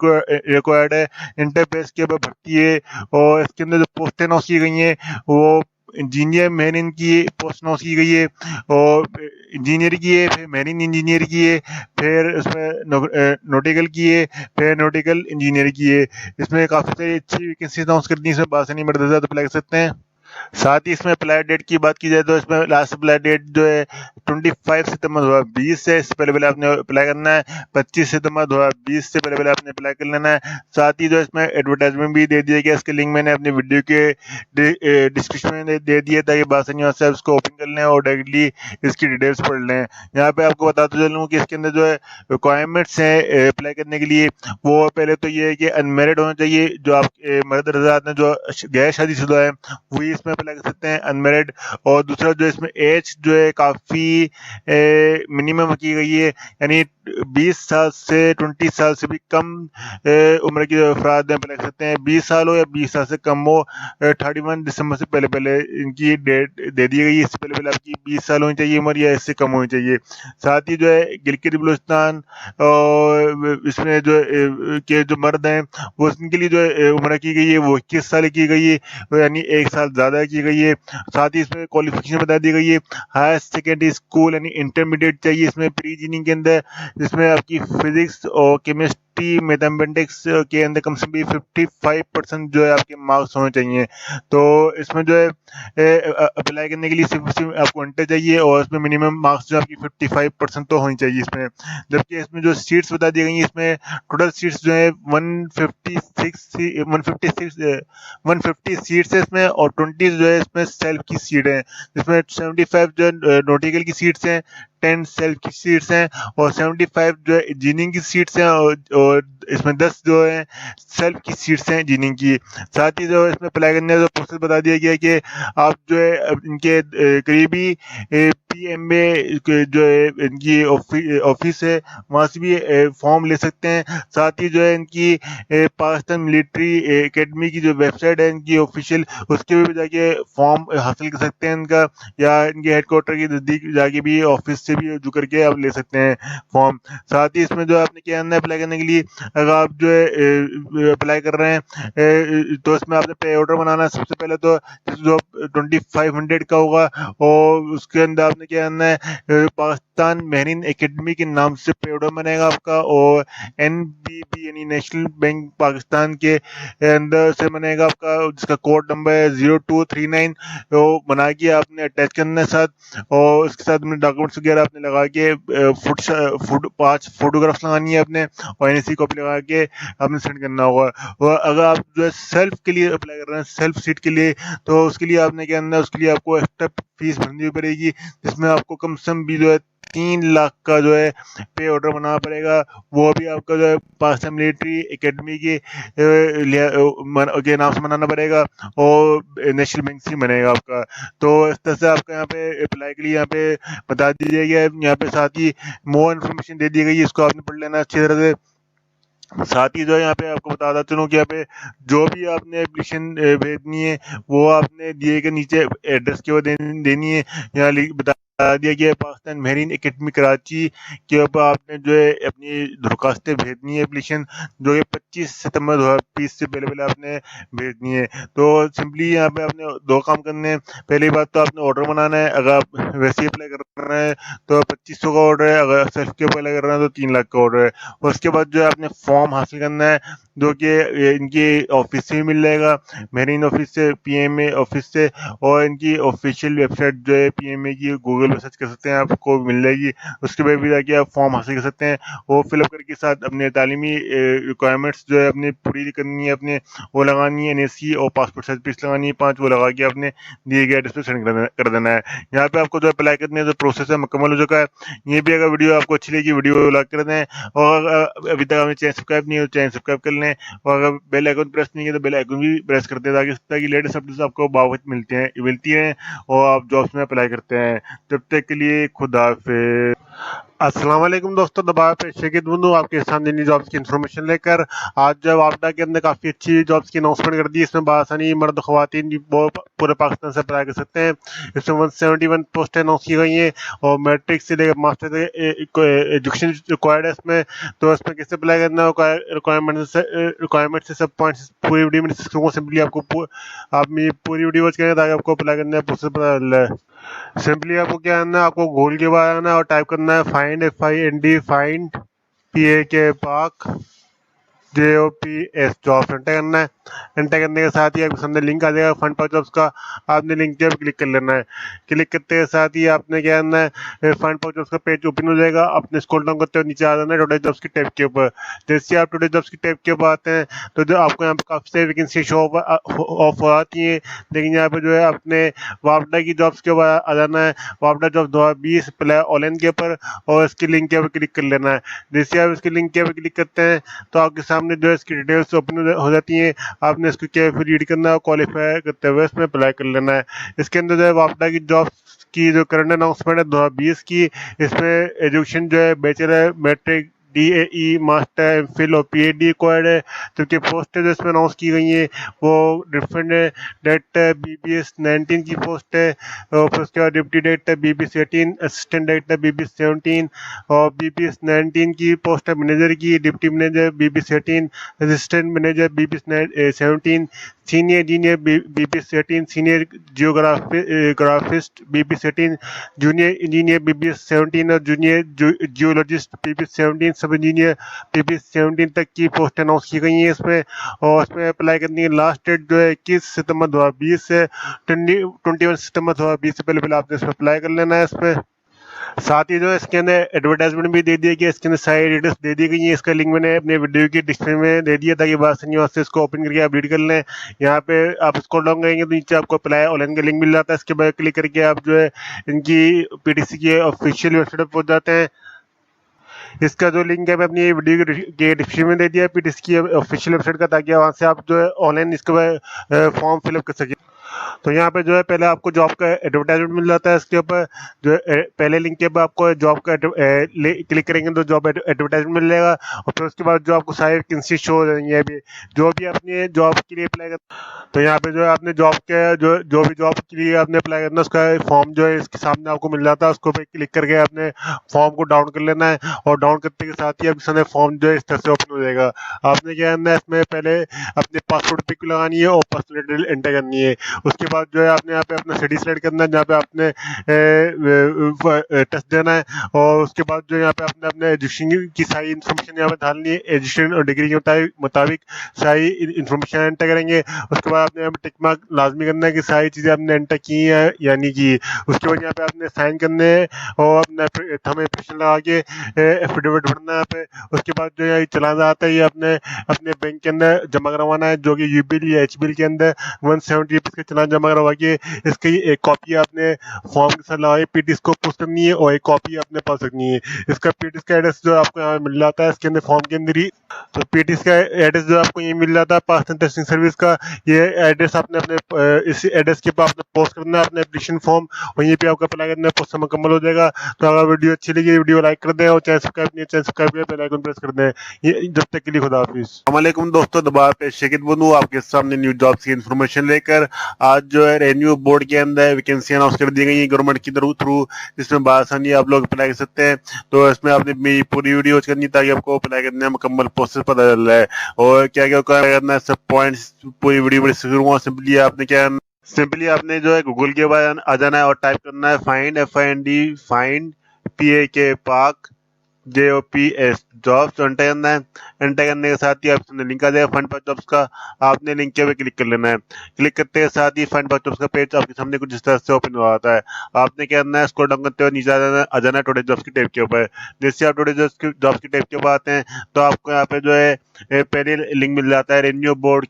रिक्वायर्ड है, इंटर बेस के ऊपर भर्ती है। और इसके अंदर जो पोस्ट अनाउंस की गई हैं वो इंजीनियर मेरीन की पोस्ट अनाउंस की गई है और इंजीनियर की है, फिर मेरीन इंजीनियर की है, फिर उसमें नोटिकल की है, फिर नोटिकल इंजीनियर की है। इसमें काफ़ी सारी अच्छी वैकेंसी अनाउंस कर दी, इसमें बात नहीं मर्द तो अप्लाई कर सकते हैं। साथ ही इसमें अप्लाई डेट की बात की जाए तो इसमें लास्ट अप्लाई डेट जो है 25 सितंबर 2020 है। इससे पहले आपने अप्लाई करना है। 25 सितंबर 2020 से पहले आपने अप्लाई कर लेना है। साथ ही जो इसमें एडवर्टाइजमेंट भी दे दिया गया, इसके लिंक मैंने अपने वीडियो के डिस्क्रिप्शन में दे दिए ताकि बासानी से उसको ओपन कर लें और डायरेक्टली इसकी डिटेल्स पढ़ लें। यहाँ पे आपको बताते चलूँ कि इसके अंदर जो है रिक्वायरमेंट्स हैं अप्लाई करने के लिए, वो पहले तो ये है कि अनमेरिड होना चाहिए, जो आप मर्द रज़ात हैं जो गैर शादीशुदा है वही इसमें अप्लाई कर सकते हैं, अनमेरिड। और दूसरा जो इसमें एज जो है काफ़ी मिनिमम की गई है, यानी 20 साल से 20 साल से भी कम उम्र के अफराद अप्लाई कर सकते हैं। 20 साल हो या 20 साल से कम हो, 31 दिसंबर से पहले इनकी डेट दे दी गई है। इससे पहले आपकी 20 साल होनी चाहिए उम्र या इससे कम होनी चाहिए। साथ ही जो है गिलगित बलूचिस्तान और इसमें जो के जो मर्द हैं वो इनके लिए जो उम्र की गई है वो 21 साल की गई है, यानी 1 साल ज़्यादा की गई है। साथ ही इसमें क्वालिफिकेशन बता दी गई है, हायर सेकेंडरी स्कूल यानी इंटरमीडिएट चाहिए इसमें प्री इंजीनियरिंग के अंदर। इसमें आपकी फिजिक्स और केमिस्ट्री मैथमेटिक्स के अंदर कम से कम 55% जो है आपके मार्क्स होने चाहिए। तो इसमें जो है अप्लाई करने के लिए सिर्फ आपको इंटर चाहिए और इसमें मिनिमम मार्क्स जो आपकी 55% तो होनी चाहिए इसमें। जबकि इसमें जो सीट्स बता दी गई हैं, इसमें टोटल सीट्स जो है 150 सीट्स है इसमें और 20 जो है इसमें सेल्फ की सीट है, जिसमें 75 जो नोटिकल की सीट्स हैं, 10 सेल्फ की सीट्स हैं और 75 जो है इंजीनियरिंग की सीट्स हैं और इसमें 10 जो है सेल्फ की सीट्स हैं इंजीनियरिंग की। साथ ही जो इसमें अप्लाई करने का प्रोसेस बता दिया गया है कि आप जो है इनके करीबी PMA जो है इनकी ऑफिस है वहाँ से भी फॉर्म ले सकते हैं। साथ ही जो है इनकी पाकिस्तान मिलिट्री एकेडमी की जो वेबसाइट है इनकी ऑफिशियल, उसके भी जाके फॉर्म हासिल कर सकते हैं इनका, या इनके हेडक्वार्टर के नज़दीक जाके भी ऑफिस से भी रुजू करके आप ले सकते हैं फॉर्म। साथ ही इसमें जो आपने क्या करना है अप्लाई करने के लिए, अगर आप जो है अप्लाई कर रहे हैं तो इसमें आपने पे ऑर्डर बनाना है। सबसे पहले तो जो 2500 का होगा और उसके अंदर आपने क्या करना है, पाकिस्तान मेरीन एकेडमी के नाम से पे ऑर्डर बनेगा आपका और NBP यानी नेशनल बैंक पाकिस्तान के अंदर से बनेगा आपका, जिसका कोड नंबर है 0239। तो बना के आपने अटैच करना है साथ, और उसके साथ अपने डॉक्यूमेंट्स वगैरह आपने लगा के 5 फोटोग्राफ्स लगानी है आपने और NSC कॉपी लगा के आपने सेंड करना होगा। और अगर आप जो है सेल्फ के लिए अप्लाई कर रहे हैं, सेल्फ सीट के लिए, तो उसके लिए आपने क्या करना है, उसके लिए आपको एक्स्ट्रा फीस भरनी पड़ेगी, जिसमें आपको कम से कम भी जो है 3 लाख का जो है पे ऑर्डर बनाना पड़ेगा। वो भी आपका जो है पाकिस्तान मिलिट्री एकेडमी के नाम से बनाना पड़ेगा और नेशनल बैंक से बनेगा आपका। तो इस तरह से आपका यहाँ पे अप्लाई के लिए यहाँ पे बता दिया गया है। यहाँ पे साथ ही मोर इन्फॉर्मेशन दे दी गई है, इसको आपने पढ़ लेना अच्छी तरह से। साथ ही जो है यहाँ पे आपको बताता चलूँ कि यहाँ पे जो भी आपने एप्लीकेशन भेजनी है वो आपने दिए के नीचे एड्रेस के ऊपर देनी है। यहाँ बता दिया गया है पाकिस्तान मेरीन एकेडमी कराची के ऊपर आपने जो है अपनी दरख्वास्तें भेजनी है, एप्लीकेशन जो है 25 सितंबर 2020 से पहले आपने भेजनी है। तो सिंपली यहाँ पे आपने 2 काम करने हैं। पहली बात तो आपने ऑर्डर बनाना है, अगर आप वैसे ही अप्लाई कर रहे हैं तो 2500 का ऑर्डर है, अगर सेल्फ के अप्लाई कर रहे हैं तो 3 लाख का ऑर्डर है। उसके बाद जो है आपने फॉर्म हासिल करना है, जो कि इनकी ऑफिस से ही मिल जाएगा, मेरिन ऑफिस से, पीएमए ऑफिस से, और इनकी ऑफिशियल वेबसाइट जो है पीएमए की, गूगल पर सर्च कर सकते हैं, आपको मिल जाएगी। उसके बाद भी जाके आप फॉर्म हासिल कर सकते हैं, वो फिलअप करके साथ अपने तालीमी रिक्वायरमेंट्स जो है अपनी पूरी करनी है, अपने वो लगानी है, एनएससी और पासपोर्ट साइज पीस लगानी है 5, वो लगा के अपने दिए गए एड्रेस पे सेंड कर देना है। यहाँ पे आपको जो अप्लाई करने जो प्रोसेस है मुकम्मल हो चुका है। ये भी अगर वीडियो आपको अच्छी लगी, वीडियो लाइक कर दें, और अभी तक हमें चैनल सब्सक्राइब नहीं हो, चैनल सब्सक्राइब कर लें, और अगर बेल आइकन प्रेस नहीं किया तो बेल आइकन भी प्रेस कर दें, ताकि लेटेस्ट अपडेट्स आपको बावत मिलती हैं और आप जॉब्स में अप्लाई करते हैं। तब तक के लिए खुदा हाफिज़। अस्सलाम वालेकुम दोस्तों, दबाव पेशे के बंधु आपके सामने नई जॉब्स की इन्फॉर्मेशन लेकर आज जब आपदा के अंदर काफ़ी अच्छी जॉब्स की अनाउंसमेंट कर दी। इसमें बासानी मर्द ख़वातीन पूरे पाकिस्तान से अप्लाई कर सकते हैं। इसमें 171 पोस्टें अनाउंस की गई हैं और मैट्रिक से लेकर मास्टर तक एजुकेशन रिक्वायर्ड है इसमें। तो इसमें कैसे अप्लाई करना है, रिक्वायरमेंट से सब पॉइंट्स पूरी वीडियो में डिस्कस करूँगा। सिंपली आप मेरी पूरी वीडियो वॉच करें ताकि आपको अप्लाई करना है प्रोसेस पता चल रहा है। सिंपली आपको क्या करना है, आपको गूगल के बाद आना है और टाइप करना है फाइंड FIND फाइंड PA के पाक JOBS जॉब्स एंटर करना है। एंटर करने के साथ ही आपके सामने लिंक आ जाएगा फंड पाक जॉब्स का, आपने लिंक के क्लिक कर लेना है। क्लिक करते के साथ ही आपने क्या करना है, फंड पाक जॉब्स का पेज ओपन हो जाएगा। आपने स्क्रॉल डाउन करते हुए नीचे आ जाना है टुडे जॉब्स की टैब के ऊपर। जैसे आप टुडे जॉब्स की टैब के ऊपर आते हैं तो जो आपको यहाँ पे काफ़ी सारी वैकेंसी शो ऑफ आती है, लेकिन यहाँ पे जो है आपने वापडा की जॉब्स के ऊपर आ जाना है, वापडा जॉब 2020 अप्लाई ऑनलाइन के ऊपर, और इसकी लिंक के ऊपर क्लिक कर लेना है। जैसे आप इसकी लिंक के ऊपर क्लिक करते हैं तो आपके सामने जो है इसकी डिटेल्स ओपन हो जाती हैं। आपने इसको क्या रीड करना है और क्वालिफाई करते हुए इसमें अप्लाई कर लेना है। इसके अंदर जो है वापडा की जॉब्स की जो करंट अनाउंसमेंट है 2020 की, इसमें एजुकेशन जो है bachelor, matric, DAE, master, MPhil और PhD रिक्वायर्ड है। जबकि पोस्टें जो इसमें अनाउंस की गई हैं वो डिफरेंट है। डायरेक्टर BBS 19 की पोस्ट है, और फिर उसके बाद deputy director BBS 18, assistant director BBS 17, और BBS 19 की पोस्ट है मैनेजर की, deputy manager BBS 18, assistant manager BBS 17, senior engineer BBS 18, senior geographist BBS 18, junior engineer BBS 17 और जूनियर जियोलॉजिस्ट BBS 17, सब इंजीनियर BBS 17 तक की पोस्ट अनाउंस की गई हैं इसमें। और इसमें अप्लाई करने की लास्ट डेट जो है 21 सितंबर 2020 से 21 सितंबर 2020 से पहले आपने इसमें अप्लाई कर लेना है इसमें। साथ ही जो है इसके अंदर एडवर्टाइजमेंट भी दे दिया गया, इसके अंदर सारी डिटेल्स दे दी गई हैं। इसका लिंक मैंने अपने वीडियो की डिस्क्रिप्शन में दे दिया ताकि बात नहीं, वहाँ से इसको ओपन करके आप रीड कर लें। यहाँ पे आप स्क्रॉल डाउन करेंगे तो नीचे आपको अप्लाई ऑनलाइन का लिंक मिल जाता है। इसके बाद क्लिक करके आप जो है इनकी PTC की ऑफिशियल वेबसाइट पर पहुँच जाते हैं। इसका जो लिंक है मैं अपनी वीडियो के डिस्क्रिप्शन में दे दिया PTC की ऑफिशियल वेबसाइट का, ताकि वहाँ से आप जो है ऑनलाइन इसके फॉर्म फिलअप कर सकें। तो यहाँ पे जो है पहले आपको जॉब का एडवर्टाइजमेंट मिल जाता है। इसके ऊपर जो पहले लिंक के ऊपर आपको जॉब का क्लिक करेंगे तो जॉब एडवर्टाइजमेंट मिल जाएगा, और फिर उसके बाद जो आपको सारी वैकेंसी शो हो जाएंगी। अभी जो भी आपने जॉब के लिए अप्लाई करना, तो यहाँ पे जो है आपने जॉब के जो भी जॉब के लिए आपने अप्लाई करना उसका फॉर्म जो है इसके सामने आपको मिल जाता है। उसको पे क्लिक करके आपने फॉर्म को डाउन कर लेना है, और डाउन करने के साथ ही आपके सामने फॉर्म जो है इस तरह से ओपन हो जाएगा। आपने क्या करना है, इसमें पहले अपने पासपोर्ट पिक लगानी है और पर्सनल डिटेल एंटर करनी है। उसके बाद जो है आपने यहाँ पे अपना सिटी सेलेक्ट करना है जहाँ पे आपने टेस्ट देना है, और उसके बाद जो यहाँ पे आपने अपने एजुकेशन की सारी इन्फॉर्मेशन यहाँ पे डालनी है। एजुकेशन और डिग्री के मुताबिक सारी इन्फॉर्मेशन एंटर करेंगे। उसके बाद आपने यहाँ पे टिक मार्क लाजमी करना है कि सारी चीज़ें आपने एंटर की हैं या नहीं की। उसके बाद यहाँ पे आपने साइन करने हैं और अपना थंब इंप्रेशन लगा के एफिडेविट भरना है यहाँ पे। उसके बाद जो है चलाना आता है, ये अपने अपने बैंक के अंदर जमा करवाना है, जो कि यूबिल या एचबिल के अंदर 170 रुपीज़ का चलान जमा करवा के इसकी एक कॉपी आपने फॉर्म के साथ लगाई PTC को पोस्ट करनी है, और एक कॉपी आपने पास रखनी है। इसका PTC का एड्रेस जो आपको यहाँ मिल जाता है इसके अंदर फॉर्म के अंदर ही। तो PTC का एड्रेस जो आपको ये मिल जाता है पाकिस्तान टेस्टिंग सर्विस का, ये एड्रेस आपने अपने इस एड्रेस के पास आपने पोस्ट करना है अपने एप्लीकेशन फॉर्म, और यहीं पे आपको अप्लाई करना है, पोस्ट मुकम्मल हो जाएगा। तो अगर वीडियो अच्छी लगी वीडियो लाइक कर दें और चैनल सब्सक्राइब करें, बेल आइकन प्रेस कर दें। ये जब तक के लिए खुदा हाफिज़। अस्सलाम वालेकुम दोस्तों, दबाव पे शेखित बंधु आपके सामने न्यू जॉब्स की इन्फॉर्मेशन लेकर आज जो है रेन्यू बोर्ड के अंदर वैकेंसी अनाउंस कर दी गई है गवर्नमेंट की थ्रू, जिसमें बासानी आप लोग अप्लाई कर सकते हैं। तो इसमें आपने मेरी पूरी वीडियो करनी ताकि आपको अप्लाई करने में मुकम्मल प्रोसेस पता चल रहा है और क्या क्या करना है, सब पॉइंट्स पूरी वीडियो में डिस्कस करूंगा। सिंपली आपने जो है गूगल के बाद आ जाना है और टाइप करना है फाइंड FIND फाइंड PA के पाक JOPS जॉब्स एंटर करना है। एंटर करने के साथ ही आपने लिंक आ जाएगा फंड फॉर जॉब्स का, आपने लिंक के पे क्लिक कर लेना है। क्लिक करते के साथ ही फंड फॉर जॉब्स का पेज आपके सामने कुछ इस तरह से ओपन हो आता है। आपने क्या करना है, स्क्रॉल डाउन करते हुए नीचे आ जाना है टुडे जॉब्स की टैब के ऊपर। जैसे आप टुडे जॉब्स की टैब के ऊपर आते हैं तो आपको यहाँ पे जो है पहले लिंक मिल जाता है revenue board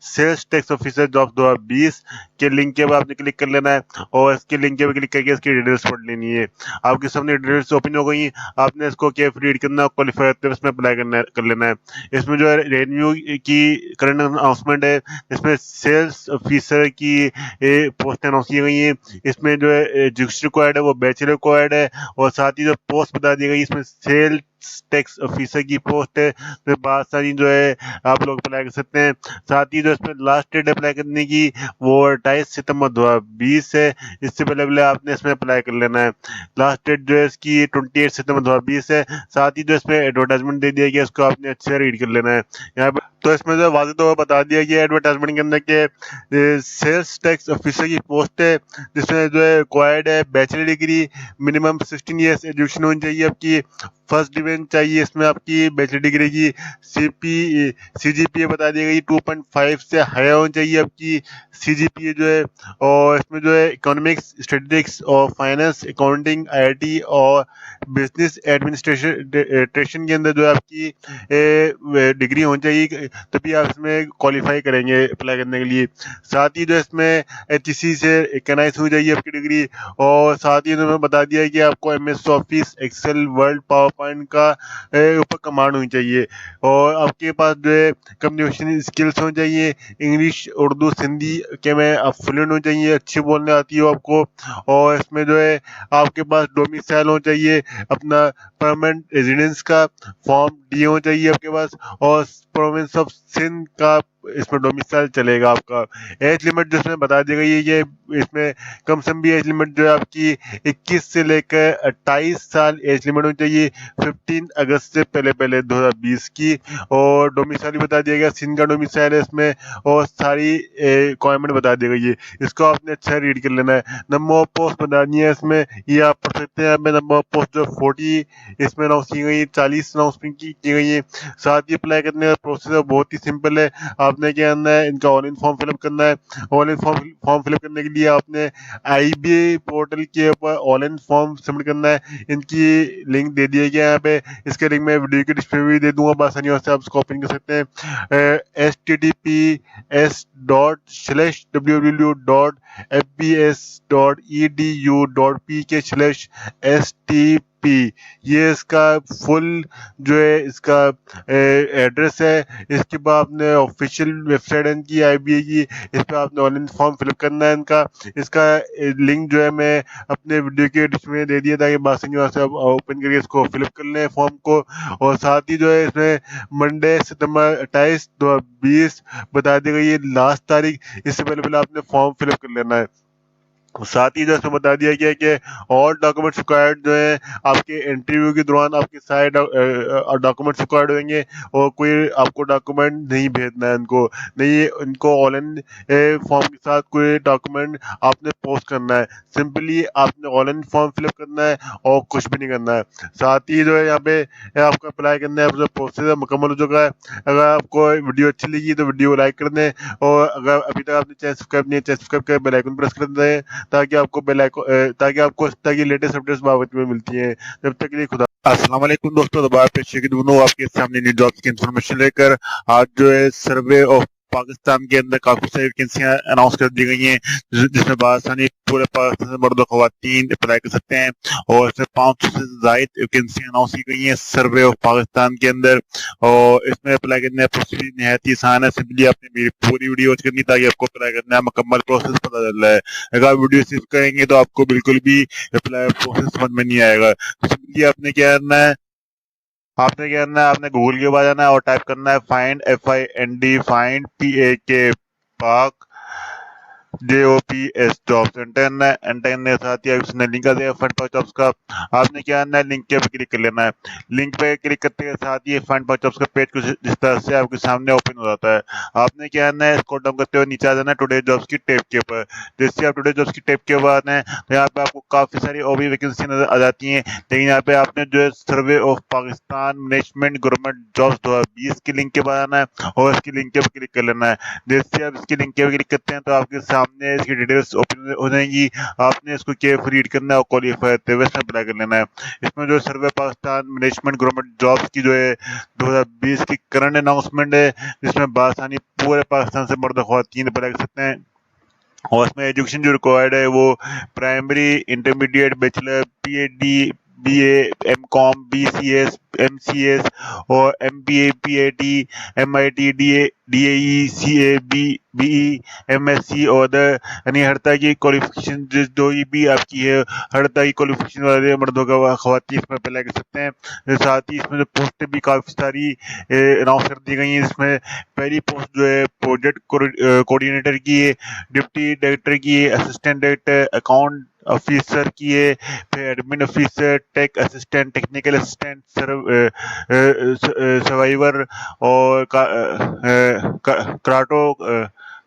sales tax officer job 2020 के लिंक के ऊपर आपने क्लिक कर लेना है और इसके लिंक के ऊपर क्लिक करके इसकी डिटेल्स पढ़ लेनी है। आपके सामने डिटेल्स ओपन हो गई, आपने इसको केयरफुली रीड करना, क्वालिफाई करते हुए इसमें अप्लाई कर लेना है। इसमें जो है रेवेन्यू की करंट अनाउंसमेंट है, इसमें सेल्स ऑफिसर की पोस्ट अनाउंस की गई है। इसमें जो है एजुकेशन रिक्वायर्ड है वो बैचलर रिक्वायर्ड है, और साथ ही जो पोस्ट बता दी गई इसमें सेल्स टैक्स ऑफिसर की पोस्ट है। तो बहुत सारी जो है आप लोग अप्लाई कर सकते हैं। साथ ही जो इसमें लास्ट डेट अप्लाई करने की वो 28 सितंबर 2020 है। इससे पहले आपने इसमें अप्लाई कर लेना है। लास्ट डेट जो है इसकी 28 सितंबर 2020 है। साथ ही जो इसमें एडवर्टाइजमेंट दे दिया गया इसको आपने अच्छे से रीड कर लेना है। यहाँ पे तो इसमें जो वाज़ेह तौर पर बता दिया गया एडवर्टाइजमेंट के अंदर के सेल्स टैक्स ऑफिसर की पोस्ट है, जिसमें जो है रिक्वायर्ड है bachelor degree, minimum 16 years education होनी चाहिए आपकी, फर्स्ट डिवीजन चाहिए इसमें आपकी बैचलर डिग्री की, CGPA बता दी गई 2.5 से हायर होनी चाहिए आपकी CGPA जो है। और इसमें जो है इकोनॉमिक्स, स्टैटिस्टिक्स और फाइनेंस, अकाउंटिंग, IIT और बिजनेस एडमिनिस्ट्रेशन के अंदर जो है आपकी डिग्री होनी चाहिए, तभी आप इसमें क्वालिफाई करेंगे अप्लाई करने के लिए। साथ ही जो इसमें HEC से रिकॉग्नाइज हो जाइए आपकी डिग्री, और साथ ही इन्होंने बता दिया है कि आपको MS office, excel, word, PowerPoint का ऊपर कमांड होनी चाहिए, और आपके पास जो है कम्युनिकेशन स्किल्स होनी चाहिए, इंग्लिश, उर्दू, हिंदी के में आप फ्लुएंट होनी चाहिए, अच्छी बोलने आती हो आपको। और इसमें जो है आपके पास डोमिसाइल होना चाहिए अपना परमानेंट रेजिडेंस का, फॉर्म डी होना चाहिए आपके पास, और प्रोविंस ऑफ सिंध का इसमें डोमिसाइल चलेगा आपका। एज लिमिट जिसमें बता दी गई है ये, इसमें कम से कम भी एज लिमिट जो है आपकी 21 से लेकर 28 साल एज लिमिट होनी चाहिए 15 अगस्त से पहले पहले 2020 की। और डोमिसाइल भी बता दिया गया, सिंध का डोमिसाइल है इसमें, और सारी रिक्वायरमेंट बता दी गई है, इसको आपने अच्छा रीड कर लेना है। नंबर ऑफ पोस्ट बतानी है इसमें, ये आप पढ़ सकते हैं। यहाँ पे नंबर ऑफ पोस्ट जो 40 इसमें अनाउंस की गई है, 40 अनाउंसमेंट की गई है। साथ ही अप्लाई करने का प्रोसेस बहुत ही सिंपल है। आपने क्या करना है, इनका ऑनलाइन फॉर्म फिलअप करना है। ऑनलाइन फॉर्म फिलअप करने के लिए आपने IBA पोर्टल के ऊपर ऑनलाइन फॉर्म सबमिट करना है। इनकी लिंक दे दिया गया है यहाँ पे, इसके लिंक में वीडियो की डिस्क्रिप्शन भी दे दूंगा, आसानी से आप उसको ओपन कर सकते हैं। https://www.fbs.edu.pk/stp, ये इसका फुल जो है इसका एड्रेस है। इसके बाद आपने ऑफिशियल वेबसाइट है इनकी IBA की, इस पर आपने ऑनलाइन फॉर्म फिलअप करना है इनका। इसका लिंक जो है मैं अपने वीडियो के डिस्क्रिप्शन में दे दिया ताकि आसानी से आप ओपन करके इसको फिलअप कर लें फॉर्म को। और साथ ही जो है इसमें मंडे सितंबर 28 2020 बता दी गई है लास्ट तारीख, इससे पहले आपने फॉर्म फिलअप कर लेना है। साथ ही जैसे बता दिया गया है कि ऑल डॉक्यूमेंट्स रिक्वायर्ड जो है आपके इंटरव्यू के दौरान आपके सारे डॉक्यूमेंट्स रिक्वायर्ड होंगे, और कोई आपको डॉक्यूमेंट नहीं भेजना है इनको, नहीं इनको ऑनलाइन फॉर्म के साथ कोई डॉक्यूमेंट आपने पोस्ट करना है। सिंपली आपने ऑनलाइन फॉर्म फिलअप करना है और कुछ भी नहीं करना है। साथ ही जो है यहाँ पे आपको अप्लाई करना है, प्रोसेस मुकम्मल हो चुका है। अगर आपको वीडियो अच्छी लगी तो वीडियो लाइक कर दें, और अगर अभी तक आपने चैनल सब्सक्राइब नहीं चैनल सब्सक्राइब कर बेल आइकन प्रेस कर दें, ताकि आपको इस तरह की लेटेस्ट अपडेट्स बाबत में मिलती हैं। जब तक के लिए खुदा। अस्सलाम वालेकुम दोस्तों, दोबारा पेश है कि आपके सामने न्यू जॉब्स की इंफॉर्मेशन लेकर। आज जो है सर्वे ऑफ पाकिस्तान के अंदर काफी सारी वैकेंसियां अनाउंस कर दी गई हैं, जिसमें बासानी पूरे पाकिस्तान से मर्द खवातीन अप्लाई कर सकते हैं, और इसमें 500 से ज्यादा वैकेंसियां अनाउंस की गई हैं सर्वे ऑफ पाकिस्तान के अंदर। और इसमें अप्लाई करने का प्रोसीजर निहायत ही आसान है। सिंपली आपने मेरी पूरी वीडियो वॉच करनी ताकि आपको अप्लाई करना है मुकम्मल प्रोसेस पता चल रहा है। अगर आप वीडियो सिर्फ करेंगे तो आपको बिल्कुल भी अप्लाई प्रोसेस समझ में नहीं आएगा। तो सिंपली आपने क्या करना है, आपने गूगल के पास जाना है और टाइप करना है फाइंड FIND फाइंड PAK पाक JOPS जॉब्स इंटर्न है। इंटर्न के साथ ही उसने लिंक आ दिया फंड पावर जॉब्स का। आपने क्या करना है, लिंक के पे क्लिक कर लेना है। लिंक पे क्लिक करते के साथ ये फंड पावर जॉब्स का पेज कुछ जिस तरह से आपके सामने ओपन हो जाता है। आपने क्या करना है, स्क्रॉल डाउन करते हुए नीचे आ जाना है टुडे जॉब्स की टैब के ऊपर। जैसे आप टुडे जॉब्स की टैब के ऊपर आते हैं तो यहाँ पे आपको काफी सारी और भी वैकेंसी नजर आ जाती हैं। लेकिन यहाँ पे आपने जो है survey of Pakistan management government jobs 2020 की लिंक के बाद आना है और इसकी लिंक के ऊपर क्लिक कर लेना है। जैसे आप इसकी लिंक के ऊपर क्लिक करते हैं तो आपके सामने इसकी डिटेल्स ओपन हो जाएंगी। आपने इसको केयरफुल रीड करना है और क्वालिफाई होते हुए इसमें अप्लाई कर लेना है। इसमें जो सर्वे पाकिस्तान मैनेजमेंट गवर्नमेंट जॉब्स की जो है 2020 की करंट अनाउंसमेंट है, जिसमें बासानी पूरे पाकिस्तान से मर्द ख्वातीन अप्लाई कर सकते हैं। और इसमें एजुकेशन जो रिक्वायर्ड है वो primary, intermediate, bachelor, PhD, BA, MCom, BCS, MCS और MBA, PAT, MIT, DAE, CA, BE, MSc और अदर, यानी हर तरह की क्वालिफिकेशन जो भी आपकी है, हर तरह की क्वालिफिकेशन वाले मर्दों का खवातीन इसमें अप्लाई कर सकते हैं। साथ ही इसमें जो पोस्टें भी काफ़ी सारी अनाउंस कर दी गई हैं। इसमें पहली पोस्ट जो है प्रोजेक्ट कोऑर्डिनेटर की है, डिप्टी डायरेक्टर की है, असिस्टेंट डायरेक्टर, अकाउंट ऑफिसर की है, फिर admin officer, tech assistant, technical assistant, surveyor और क्राटो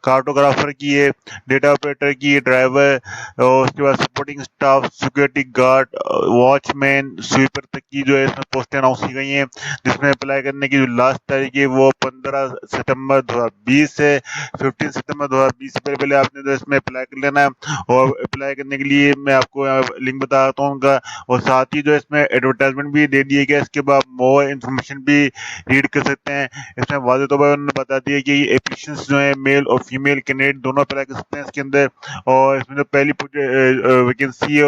कार्टोग्राफर की है, डेटा ऑपरेटर की है, ड्राइवर और उसके बाद supporting staff, security guard, watchman, sweeper तक की जो है इसमें पोस्टें अनाउंस की गई हैं। जिसमें अप्लाई करने की जो लास्ट तारीख है वो 15 सितंबर 2020 है। 15 सितंबर 2020 से पहले आपने जो इसमें अप्लाई कर लेना है। और अप्लाई करने के लिए मैं आपको लिंक बताता हूँ उनका, और साथ ही जो इसमें एडवर्टाइजमेंट भी दे दिए गया। इसके बाद मोर इन्फॉर्मेशन भी रीड कर सकते हैं। इसमें वाज़ेह तौर पर उन्होंने बता दिया कि एप्लीकेशंस जो है मेल और फीमेल कैंडिडेट दोनों अप्लाई कर सकते हैं इसके अंदर। और इसमें जो पहली वैकेंसी है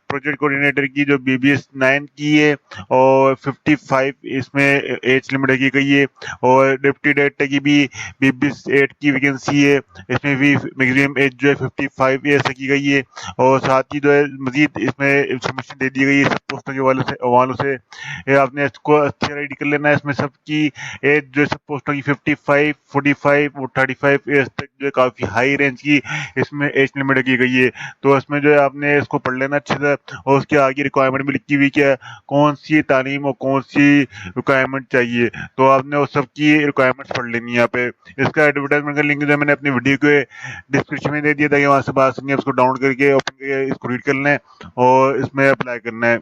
प्रोजेक्ट कोऑर्डिनेटर की जो BBS 9 की है और 55 इसमें एज लिमिट की गई है। और डिप्टी डायरेक्टर की भी BBS 8 की वैकेंसी है, इसमें भी मैक्सिमम एज जो है 55 ईयर्स की गई है। और साथ ही जो है मजीद इसमें इंफॉर्मेशन दे दी गई है सब पोस्टों के हवालों से। ये आपने इसको अच्छे रेडी कर लेना है। इसमें सबकी एज जो है सब पोस्टों की 55, 45 और 35 एज तक जो है काफ़ी हाई रेंज की इसमें एज लिमिट की गई है। तो इसमें जो है आपने इसको पढ़ लेना अच्छे से। और उसके आगे रिक्वायरमेंट भी लिखी हुई क्या कौन सी तालीम और कौन सी रिक्वायरमेंट चाहिए, तो आपने उस सब की रिक्वायरमेंट्स पढ़ लेनी है यहाँ पे। इसका एडवर्टाइजमेंट का लिंक जो है मैंने अपनी वीडियो के डिस्क्रिप्शन में दे दिया था कि वहाँ से बात सुनिए, उसको डाउनलोड करके ओपन करके इसको रीड करना है और इसमें अप्लाई करना है।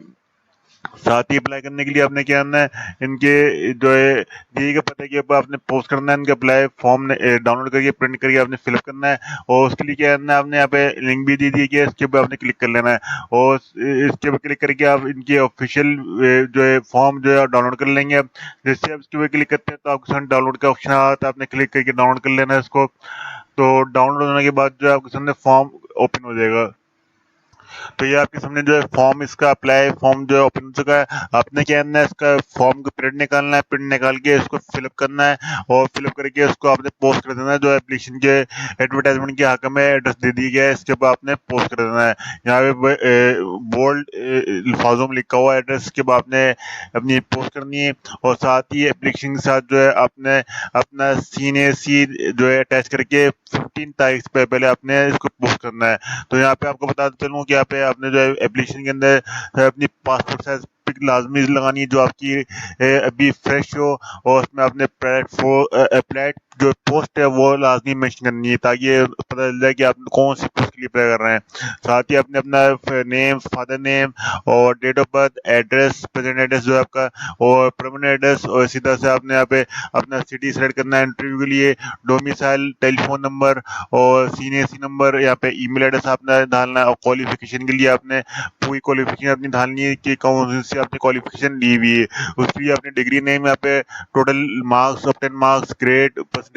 साथ ही अप्लाई करने के लिए आपने क्या करना है, इनके जो है दिए गए पते के ऊपर आपने पोस्ट करना है, इनका अप्लाई फॉर्म डाउनलोड करके प्रिंट करके आपने फिलअप करना है। और उसके लिए क्या करना है, आपने यहाँ पे लिंक भी दे दी है, इसके ऊपर आपने क्लिक कर लेना है। और इसके ऊपर क्लिक करके आप इनके ऑफिशियल जो है फॉर्म जो है डाउनलोड कर लेंगे। अब जैसे आप इसके ऊपर क्लिक करते हैं तो आपके सामने डाउनलोड का ऑप्शन आता है, आपने क्लिक करके डाउनलोड कर लेना है इसको। तो डाउनलोड होने के बाद जो है आपके सामने फॉर्म ओपन हो जाएगा। तो ये आपके सामने जो है फॉर्म, इसका अप्लाई फॉर्म जो है ओपन हो चुका है। आपने क्या करना है, इसका फॉर्म को प्रिंट निकालना है, प्रिंट निकाल के इसको फिलअप करना है और फिलअप करके उसको आपने पोस्ट कर देना है। जो एप्लीकेशन के एडवर्टाइजमेंट के हक में एड्रेस दे दिया गया है, इसके ऊपर आपने पोस्ट कर देना है। यहाँ पे बोल्ड अल्फाजों में लिखा हुआ एड्रेस के बाद आपने अपनी पोस्ट करनी है। और साथ ही एप्लीकेशन के साथ जो है आपने अपना CNAC जो है अटैच करके 15 तारीख से पहले आपने इसको पोस्ट करना है। तो यहाँ पे आपको बताते चलूँ कि यहाँ पे आपने जो है एप्लीकेशन के अंदर अपनी पासपोर्ट साइज पिक लाजमी लगानी है जो आपकी अभी फ्रेश हो। और उसमें आपने अप्लाइड जो पोस्ट है वो लाजमी मेंशन करनी है ताकि ये पता चल जाए कि आप कौन सी पोस्ट के लिए अप्लाई कर रहे हैं। साथ ही आपने अपना नेम, फादर नेम और date of birth, address, present address जो है आपका और परमानेंट एड्रेस, और इसी तरह से आपने यहाँ पे अपना सिटी सेलेक्ट करना है इंटरव्यू के लिए, डोमिसाइल, टेलीफोन नंबर और CNAC नंबर, यहाँ पे ईमेल एड्रेस आपने डालना है। और क्वालिफिकेशन के लिए आपने पूरी क्वालिफिकेशन अपनी डालनी है कि कौन सी आपने क्वालिफिकेशन ली हुई है। उसके लिए आपने डिग्री नेम यहाँ पे total marks of 10 marks, grade, percentage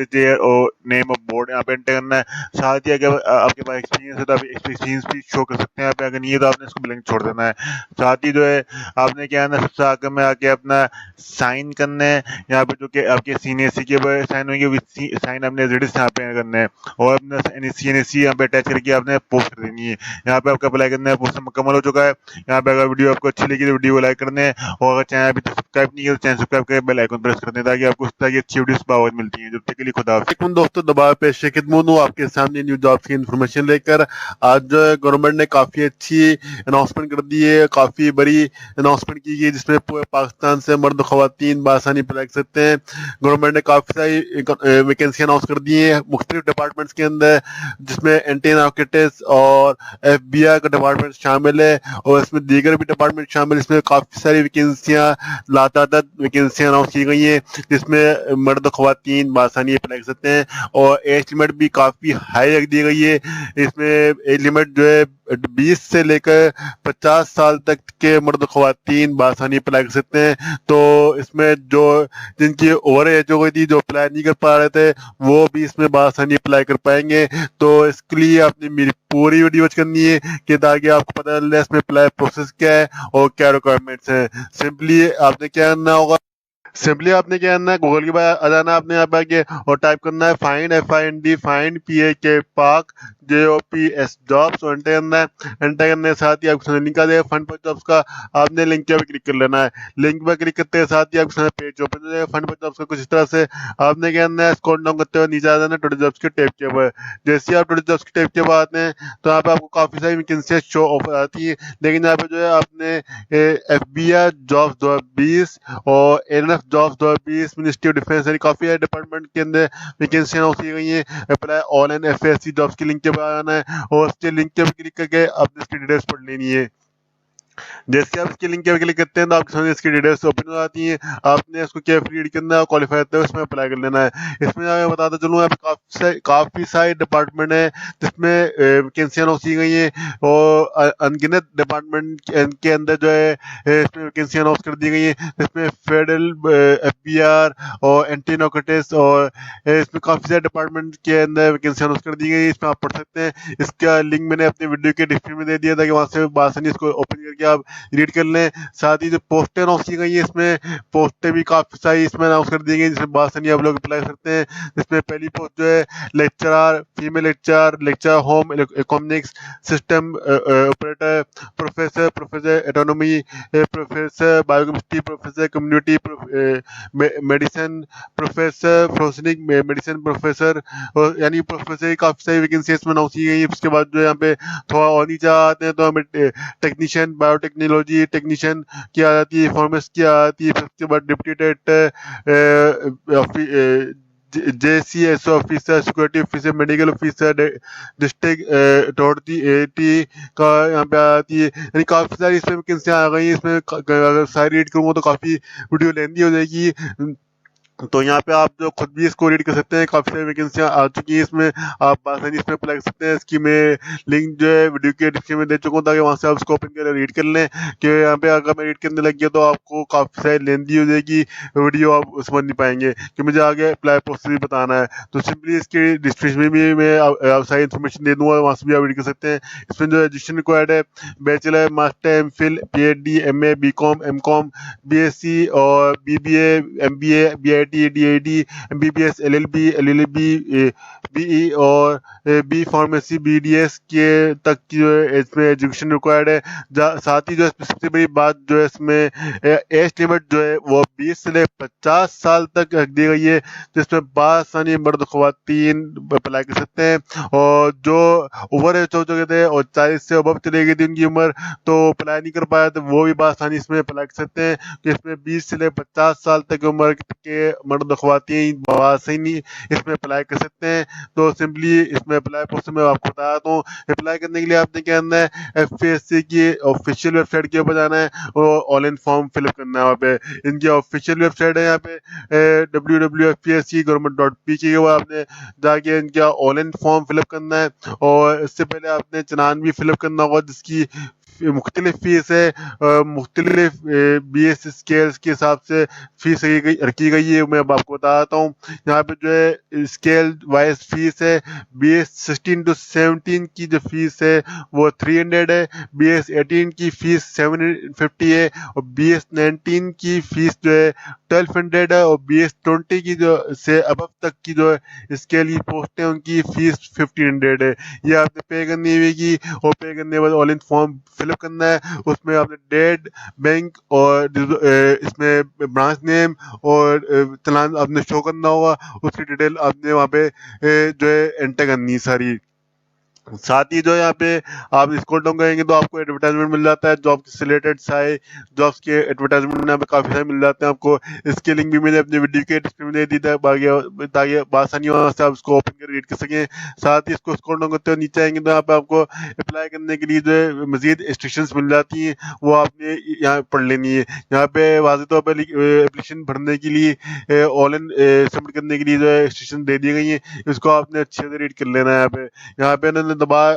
और नेम ऑफ बोर्ड यहाँ पे एंटर करना है। साथ ही अगर आपके पास एक्सपीरियंस है तो आप एक्सपीरियंस भी शो कर सकते हैं यहाँ पे, अगर नहीं है तो आपने इसको ब्लैंक छोड़ देना है। साथ ही जो है आपने क्या है ना, सबसे आगे में आके अपना साइन करना है यहाँ पे, जो कि आपके CNAC के ऊपर साइन होंगे, विद साइन आपने रेडिस यहाँ पे करना है और अपना CNAC यहाँ पे अटैच करके आपने पोस्ट कर देनी है। यहाँ पे आपका अप्लाई करना है, पोस्ट मुकम्मल हो चुका है। यहाँ पे अगर वीडियो आपको अच्छी लगी तो वीडियो को लाइक करना है और अगर चैनल अभी तक सब्सक्राइब नहीं किया तो चैनल सब्सक्राइब करके बेल आइकन प्रेस कर दें ताकि आपको इस तरह की अच्छी वीडियोस बावत मिलती हैं। जब तक के लिए खुदा हाफिज़। दोस्तों दबाव पेश खिदमत हूँ आपके सामने न्यू जॉब्स की इन्फॉर्मेशन लेकर। आज जो है गवर्नमेंट ने काफी अच्छी अनाउंसमेंट कर दी है, काफी बड़ी अनाउंसमेंट की गई जिसमें पूरे पाकिस्तान से मर्द खवातीन बासानी अप्लाई कर सकते हैं। गवर्नमेंट ने काफी सारी वैकेंसी अनाउंस कर दी है मुख्तलिफ डिपार्टमेंट्स के अंदर, जिसमें एंटी नार्कोटिक्स और FBI का डिपार्टमेंट शामिल है और इसमें दीगर भी डिपार्टमेंट शामिल है। इसमें काफी सारी वैकेंसियां लातादाद वैकेंसियां अनाउंस की गई हैं जिसमें मर्द खवातीन बासानी अप्लाई कर सकते हैं और एज लिमिट भी काफी हाई रख दी गई है। इसमें एज लिमिट जो है 20 से लेकर 50 साल तक के मर्द खवातीन बासानी अप्लाई कर सकते हैं। तो इसमें जो जिनकी ओवर एज हो गई थी, जो अप्लाई नहीं कर पा रहे थे, वो भी इसमें बासानी अप्लाई कर पाएंगे। तो इसके लिए आपने मेरी पूरी वीडियो वॉच करनी है कि ताकि आपको पता चले इसमें अप्लाई प्रोसेस क्या है और क्या रिक्वायरमेंट्स हैं। सिंपली आपने क्या करना होगा, गूगल के बाद आ जाना आपने यहाँ पे आके और टाइप करना है फाइंड FIND फाइंड PAK पाक JOBS जॉब्स और एंटर करना है। एंटर करने के साथ ही आपको सामने लिंक आ जाएगा फंड पर जॉब्स का। आपने लिंक पे क्लिक कर लेना है। लिंक पर क्लिक करते के साथ ही आपके सामने पेज ओपन हो जाएगा फंड पर जॉब्स का कुछ इस तरह से। आपने क्या करना है, स्क्रॉल डाउन करते हुए नीचे आ जाना टुडे जॉब्स के टैब के ऊपर। जैसे ही आप टुडे जॉब्स के टैब के ऊपर आते हैं तो यहाँ पे आपको काफी सारी वैकेंसियां शो ऑफ आती है, लेकिन यहाँ पे जो है आपने FBI जॉब्स 2020 और NF jobs 2020 ministry of defence यानी काफी सारे डिपार्टमेंट के अंदर वैकेंसियां अनाउंस की गई हैं। Apply all and FASC jobs के लिंक के ऊपर आना है और उसके लिंक के ऊपर क्लिक करके आपने इसकी डिटेल्स पढ़ लेनी है। जैसे आप इसके लिंक पे क्लिक करते हैं तो आपके सामने इसकी डिटेल्स ओपन हो जाती हैं। आपने इसको केयरफुली रीड करना है, क्वालिफाई होते हुए इसमें अप्लाई कर लेना है। इसमें मैं बताता चलूँ यहाँ पे काफी सारे डिपार्टमेंट है जिसमें वैकेंसियां अनाउंस की गई हैं और अनगिनत डिपार्टमेंट के अंदर जो है इसमें वैकेंसियां अनाउंस कर दी गई हैं। इसमें फेडरल FBR और एंटी नार्कोटिक्स और इसमें काफी सारे डिपार्टमेंट के अंदर वैकेंसियां अनाउंस कर दी गई है। इसमें आप पढ़ सकते हैं। इसका लिंक मैंने अपने वीडियो के डिस्क्रिप्शन में दे दिया था कि वहां से बासानी इसको ओपन करके आप रीड कर लें। साथ ही जो पोस्टें अनाउंस की गई है इसमें पोस्टें भी काफी सारी इसमें अनाउंस कर दी गई जिसमें बासानी आप लोग अप्लाई करते हैं। इसमें पहली पोस्ट जो है lecturer, female lecture home economics system operator, professor autonomy, professor biochemistry, professor community medicine, professor forensic medicine professor, यानी प्रोफेसर की काफी सारी वैकेंसी इसमें अनाउंस की गई है। उसके बाद जो यहाँ पे थोड़ा और नीचे आते हैं तो हमें टेक्नीशियन बायोटेक्नोलॉजी टेक्नीशियन की आ जाती है, फार्मेसिस्ट की आ जाती है। फिर उसके बाद deputy JCS officer, security officer, medical officer, district authority का यहाँ पे आती है। यानी काफी सारी इसमें वैकेंसियां आ गई हैं। इसमें अगर सारी रीड करूँगा तो काफी वीडियो लेंदी हो जाएगी, तो यहाँ पे आप जो खुद भी इसको रीड कर सकते हैं। काफी सारी वैकेंसियां आ चुकी हैं इसमें, आप आसानी इसमें अप्लाई कर सकते हैं। इसकी मैं लिंक जो है वीडियो के डिस्क्रिप्शन में दे चुका हूँ ताकि वहां से आप इसको ओपन कर रीड कर लें। कि यहाँ पे अगर मैं रीड करने लग गया तो आपको काफी सारी लेंदी हो जाएगी वीडियो, आप समझ नहीं पाएंगे कि मुझे आगे अप्लाई प्रोसेस भी बताना है। तो सिंपली इसके डिस्क्रिप्शन में भी मैं सारी इन्फॉर्मेशन दे दूंगा, वहां से भी आप रीड कर सकते हैं। इसमें जो एजुकेशन रिक्वायर्ड है bachelor, master, MPhil, PhD, MA, BCom, MCom, BSc और BBA, MBA, BIT, DID, MBBS, LLB, BE और B फार्मेसी, BDS के तक की जो है इसमें एजुकेशन रिक्वायर्ड है। साथ ही जो सबसे बड़ी बात जो है इसमें एज लिमिट जो है वो 20 से 50 साल तक रख दी गई है, जिसमें बासानी मर्द खवातीन अप्लाई कर सकते हैं। और जो ओवर एज हो चुके थे और 40 से अबव चली गई थी उनकी उम्र, तो अप्लाई नहीं कर पाया तो वो भी बासानी इसमें अप्लाई कर सकते हैं। कि इसमें 20 से 50 साल तक की उम्र के मर्द खवातीन बासानी इसमें अप्लाई कर सकते हैं। तो सिंपली इसमें अप्लाई प्रोसेस में आपको बता दूं, अप्लाई करने के लिए आपने क्या करना है, FASC की ऑफिशियल वेबसाइट के ऊपर जाना है और ऑनलाइन फॉर्म फिलअप करना है। वहाँ पे इनकी ऑफिशियल वेबसाइट है यहाँ पे www.FASCgovernment.pk के ऊपर आपने जाके इनका ऑनलाइन फॉर्म फिलअप करना है। और इससे पहले आपने चलान भी फिलअप करना होगा जिसकी मुख्तलिफ फीस है, मुख्तलिफ BS स्केल्स के हिसाब से फीस रखी गई है। मैं आपको बताता हूँ, यहाँ पे जो है स्केल वाइज फीस है। BS 16 to 17 की जो फीस है वो 300 है, BS 18 की फीस 750 है और BS 19 की फीस जो है 1200 है और BS20 की जो से अब तक की जो इसके लिए पोस्ट है उनकी फीस 1500 है। ये आपने पे करनी होगी और पे करने के बाद ऑनलाइन फॉर्म फिलअप करना है। उसमें आपने डेट, बैंक और इसमें ब्रांच नेम और चालान आपने शो करना होगा। उसकी डिटेल आपने वहाँ पे जो है एंटर करनी है सारी। साथ ही जो है यहाँ पे आप स्क्रॉल डाउन करेंगे तो आपको एडवर्टाइजमेंट मिल जाता है जॉब से रिलेटेड सारे जॉब्स के एडवर्टाइजमेंट यहाँ पे काफी सारे मिल जाते हैं आपको। इसके लिंक भी मैंने अपने वीडियो के डिस्क्रिप्शन में दे दी था ताकि आसानी हो से आप इसको ओपन कर रीड कर सकें। साथ ही इसको स्क्रॉल डाउन करते हुए नीचे आएंगे तो यहाँ पे आपको अप्लाई करने के लिए जो है मजीद इंस्ट्रक्शंस मिल जाती हैं, वो आपने यहाँ पढ़ लेनी है। यहाँ पे वाज़ेह तौर पर एप्लीकेशन भरने के लिए ऑनलाइन सबमिट करने के लिए जो है इंस्ट्रक्शन दे दी गई हैं, इसको आपने अच्छे से रीड कर लेना है। यहाँ पे इन्होंने बता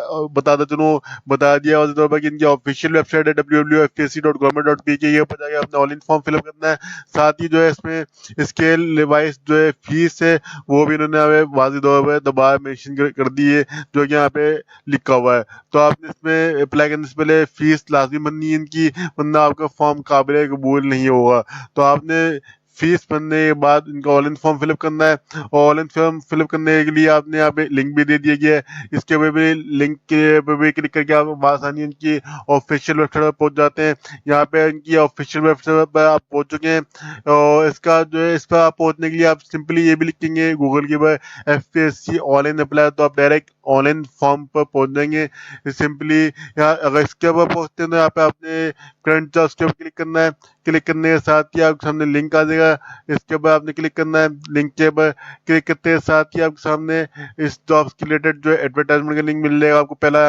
दिया वाज़ेह तौर पर कि इनकी ऑफिशियल वेबसाइट है www.fpsc.government.pk, ये पर जाके आपने ऑनलाइन फॉर्म फिलअप करना है। साथ ही जो है इसमें स्केल वाइज जो है फीस है वो भी इन्होंने हमें वाज़ेह तौर पर दबा मेंशन कर दी है, जो कि यहाँ पे लिखा हुआ है। तो आपने इसमें अप्लाई करने से पहले फीस लाजमी भरनी है इनकी, वरना आपका फॉर्म काबिल कबूल नहीं होगा। तो आपने फीस भरने के बाद इनका ऑनलाइन फॉर्म फिलअप करना है और ऑनलाइन फॉर्म फिलअप करने के लिए आपने यहाँ पे लिंक भी दे दिया गया है। इसके ऊपर भी लिंक के पे भी क्लिक करके आप आसानी इनकी ऑफिशियल वेबसाइट पर पहुंच जाते हैं। यहाँ पे इनकी ऑफिशियल वेबसाइट पर आप पहुंच चुके हैं और इसका जो है इस पर आप पहुंचने के लिए आप सिंपली ये भी लिखेंगे गूगल के ऊपर FPSC ऑनलाइन अप्लाई, तो आप डायरेक्ट ऑनलाइन फॉर्म पर पहुंच जाएंगे सिंपली। यहाँ अगर इसके ऊपर पहुंचते हैं तो यहाँ पे आपने करंट जॉब्स के ऊपर क्लिक करना है। क्लिक करने के साथ ही आपके सामने लिंक आ जाएगा, इसके ऊपर आपने क्लिक करना है। लिंक के ऊपर क्लिक करते हैं साथ ही आपके सामने इस जॉब्स के रिलेटेड जो एडवर्टाइजमेंट का लिंक मिल जाएगा आपको। पहला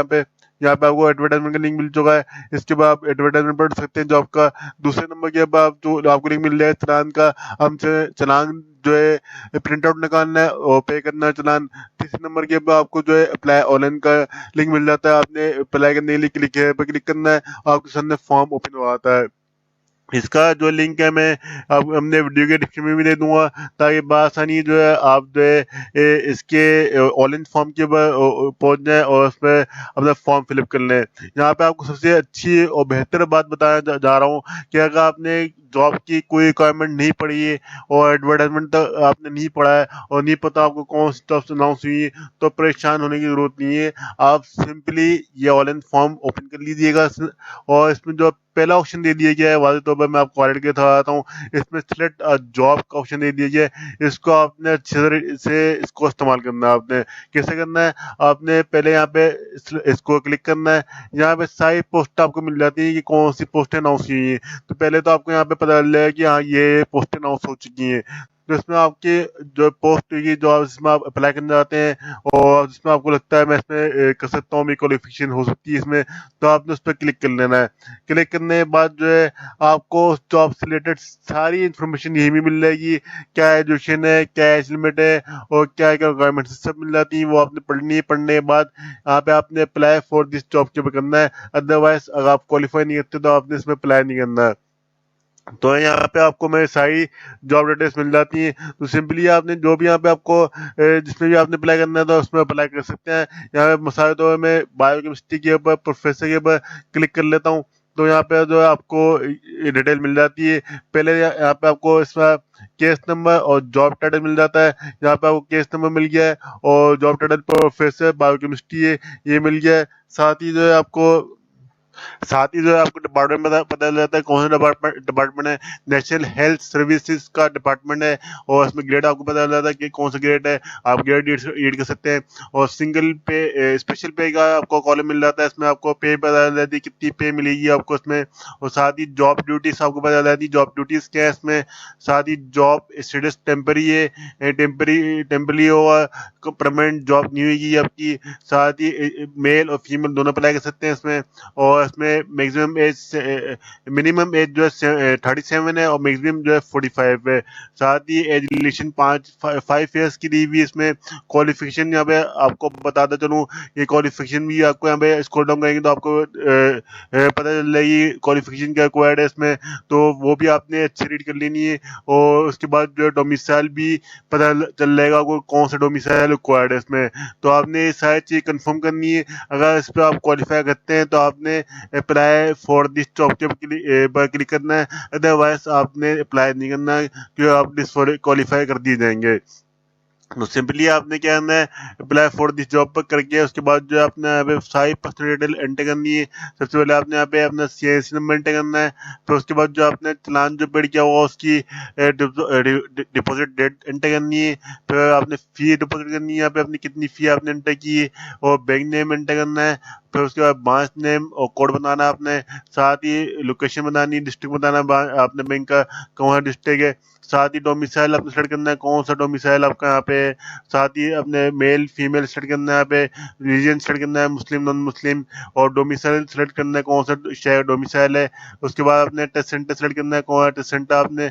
यहाँ पे आपको एडवर्टाइजमेंट का लिंक मिल चुका है, इसके बाद आप एडवर्टाइजमेंट पढ़ सकते हैं जॉब का। दूसरे नंबर के बाद जो आपको लिंक मिल जाएगा चालान का, हमसे चालान जो है प्रिंट आउट निकालना है और पे करना है चालान। तीसरे नंबर के बाद आपको जो है अप्लाई ऑनलाइन का लिंक मिल जाता है, आपने अप्लाई करने के लिए क्लिक करना है, आपके सामने फॉर्म ओपन हो आता है। इसका जो लिंक है मैं अब हमने वीडियो के डिस्क्रिप्शन में भी दे दूंगा, ताकि बआसानी जो है आप जो है इसके ऑनलाइन फॉर्म के ऊपर पहुंच जाए और उस पर अपना फॉर्म फिलअप कर लें। यहाँ पे आपको सबसे अच्छी और बेहतर बात बताया जा रहा हूँ कि अगर आपने जॉब की कोई रिक्वायरमेंट नहीं पढ़ी है और एडवर्टाइजमेंट तक आपने नहीं पढ़ा है और नहीं पता आपको कौन सी जॉब अनाउंस हुई है, तो परेशान होने की जरूरत नहीं है। आप सिंपली ये ऑनलाइन फॉर्म ओपन कर लीजिएगा और इसमें जो पहला ऑप्शन दे दिया गया है वाज़ेह तौर पर मैं आपको हाईलाइट के बताता हूँ, इसमें सिलेक्ट जॉब का ऑप्शन दे दिया गया है। इसको आपने अच्छे से इसको इस्तेमाल करना है। आपने कैसे करना है, आपने पहले यहाँ पे इसको क्लिक करना है। यहाँ पे सारी पोस्ट आपको मिल जाती है कि कौन सी पोस्टें अनाउंस हुई हैं। तो पहले तो आपको यहाँ पे पता चल जाएगा कि हाँ ये पोस्टें अनाउंस हो चुकी हैं। तो इसमें आपकी जो पोस्ट होगी जो आप जिसमें आप अप्लाई करना चाहते हैं और जिसमें आपको लगता है मैं इसमें कर सकता हूँ, मेरी क्वालिफिकेशन हो सकती है इसमें, तो आपने उस पर क्लिक कर लेना है। क्लिक करने के बाद जो है आपको जॉब से रिलेटेड सारी इन्फॉर्मेशन यही भी मिल जाएगी, क्या एजुकेशन है, क्या एज लिमिट है और क्या क्या रिक्वायरमेंट सब मिल जाती है। वो आपने पढ़नी है। पढ़ने के बाद यहाँ पे आपने अप्लाई फॉर दिस जॉब के ऊपर करना है, अदरवाइज अगर आप क्वालिफाई नहीं करते तो आपने इसमें अप्लाई नहीं करना है। तो यहाँ पे आपको मेरी सारी जॉब डिटेल्स मिल जाती हैं। तो सिंपली आपने जो भी यहाँ पे आपको जिसमें भी आपने अप्लाई करना है तो उसमें अप्लाई कर सकते हैं। यहाँ पे मसाले तो मैं बायोकेमिस्ट्री के ऊपर प्रोफेसर के ऊपर क्लिक कर लेता हूँ, तो यहाँ पे जो है आपको डिटेल मिल जाती है। पहले यहाँ पे आपको इसमें केस नंबर और जॉब टाइटल मिल जाता है। यहाँ पे आपको केस नंबर मिल गया है और जॉब टाइटल प्रोफेसर बायोकेमिस्ट्री है ये मिल गया है। साथ ही जो है आपको डिपार्टमेंट पता चल जाता है कौन सा डिपार्टमेंट है। नेशनल हेल्थ सर्विसेज का डिपार्टमेंट है और इसमें ग्रेड आपको पता चल जाता है कि कौन सा ग्रेड है, आप ग्रेड रीड कर सकते हैं। और सिंगल पे स्पेशल पे का आपको कॉलम मिल जाता है, इसमें आपको पे पता चल जाती है कितनी पे मिलेगी आपको इसमें। और साथ ही जॉब ड्यूटीज आपको पता चल जाती है, जॉब ड्यूटीज क्या है इसमें। साथ ही जॉब स्टेटस टेम्परी है, टेम्परी होगा, परमानेंट जॉब नहीं होगी आपकी। साथ ही मेल और फीमेल दोनों अप्लाई कर सकते हैं इसमें। और इसमें मैक्सिमम एज मिनिमम एज जो है 37 है और मैक्सिमम जो है 45 है। साथ ही एज रिलेशन 5 ईयर्स की दी हुई इसमें। क्वालिफिकेशन यहाँ पे आपको बताता चलूँ, ये क्वालिफिकेशन भी आपको यहाँ पे स्क्रॉल डाउन करेंगे तो आपको पता चल जाएगी क्वालिफिकेशन क्या रिक्वायर्ड है इसमें, तो वो भी आपने अच्छे रीड कर लेनी है। और उसके बाद जो है डोमिसाइल भी पता चल जाएगा आपको कौन सा डोमिसाइल रिक्वायर्ड है इसमें। तो आपने सारी चीज़ कंफर्म करनी है। अगर इस पर आप क्वालिफाई करते हैं तो आपने अप्लाई फॉर दिस जॉब के पर क्लिक करना है, अदरवाइज आपने अप्लाई नहीं करना क्योंकि आप डिसक्वालीफाई कर दिए जाएंगे। तो सिंपली आपने क्या करना है, अप्लाई फॉर दिस जॉब पर करके उसके बाद जो है अपना यहाँ पे सारी पर्सनल डिटेल एंटर करनी है। सबसे पहले आपने यहाँ पे अपना CIC नंबर एंटर करना है, फिर उसके बाद जो आपने चालान जो पेड किया हुआ उसकी डिपॉजिट डेट एंटर करनी है, फिर आपने फी डिपॉजिट करनी है, यहाँ पे अपनी कितनी फी आपने एंटर की है और बैंक नेम एंटर करना है, फिर उसके बाद ब्रांच नेम और कोड बताना है आपने, साथ ही लोकेशन बतानी, डिस्ट्रिक्ट बताना आपने बैंक का कौन सा डिस्ट्रिक्ट है, साथ ही डोमिसाइल आपने सेलेक्ट करना है कौन सा डोमिसाइल आपका यहाँ पे, साथ ही अपने मेल फीमेल सेलेक्ट करना है यहाँ पे, रीजन सेलेक्ट करना है मुस्लिम नॉन मुस्लिम, और डोमिसाइल सेलेक्ट करना है कौन सा शहर डोमिसाइल है। उसके बाद आपने टेस्ट सेंटर सेलेक्ट करना है कौन सा टेस्ट सेंटर आपने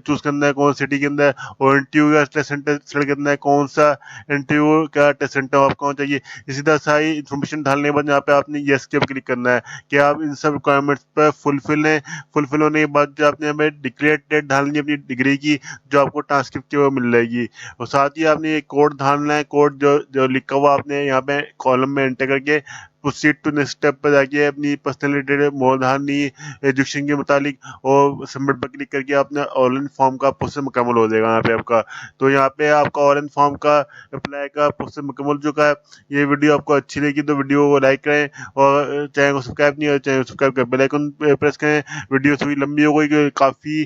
चूज करना है कौन सिटी के अंदर, और इंटरव्यू का टेस्ट सेंटर सेलेक्ट करना है कौन सा इंटरव्यू का टेस्ट सेंटर आपको कौन चाहिए। इसी तरह सारी इन्फॉर्मेशन डालने के बाद यहाँ पे आपने येस के क्लिक करना है कि आप इन सब रिक्वायरमेंट्स पर फुलफिल हैं। फुलफिल होने के बाद जो आपने हमें डिक्लेयर डेट डालनी है अपनी डिग्री की, जो आपको ट्रांसक्रिप्ट की वो मिल जाएगी, और साथ ही आपने एक कोड डालना है, कोड जो जो लिखा हुआ आपने यहाँ पे कॉलम में एंटर करके प्रोसीड टू नेक्स्ट स्टेप पर जाके अपनी पर्सनल डिटेल मोर डालनी एजुकेशन के मुतालिक, और सबमिट पर क्लिक करके आपने ऑनलाइन फॉर्म का प्रोसेस मुकम्मल हो जाएगा यहाँ पे आपका। तो यहाँ पे आपका ऑनलाइन फॉर्म का अप्लाई का प्रोसेस मुकम्मल हो चुका है। ये वीडियो आपको अच्छी लगी तो वीडियो को लाइक करें, और चैनल को सब्सक्राइब नहीं है चैनल को सब्सक्राइब कर बेल आइकन प्रेस करें। वीडियो थोड़ी लंबी हो गई क्योंकि काफ़ी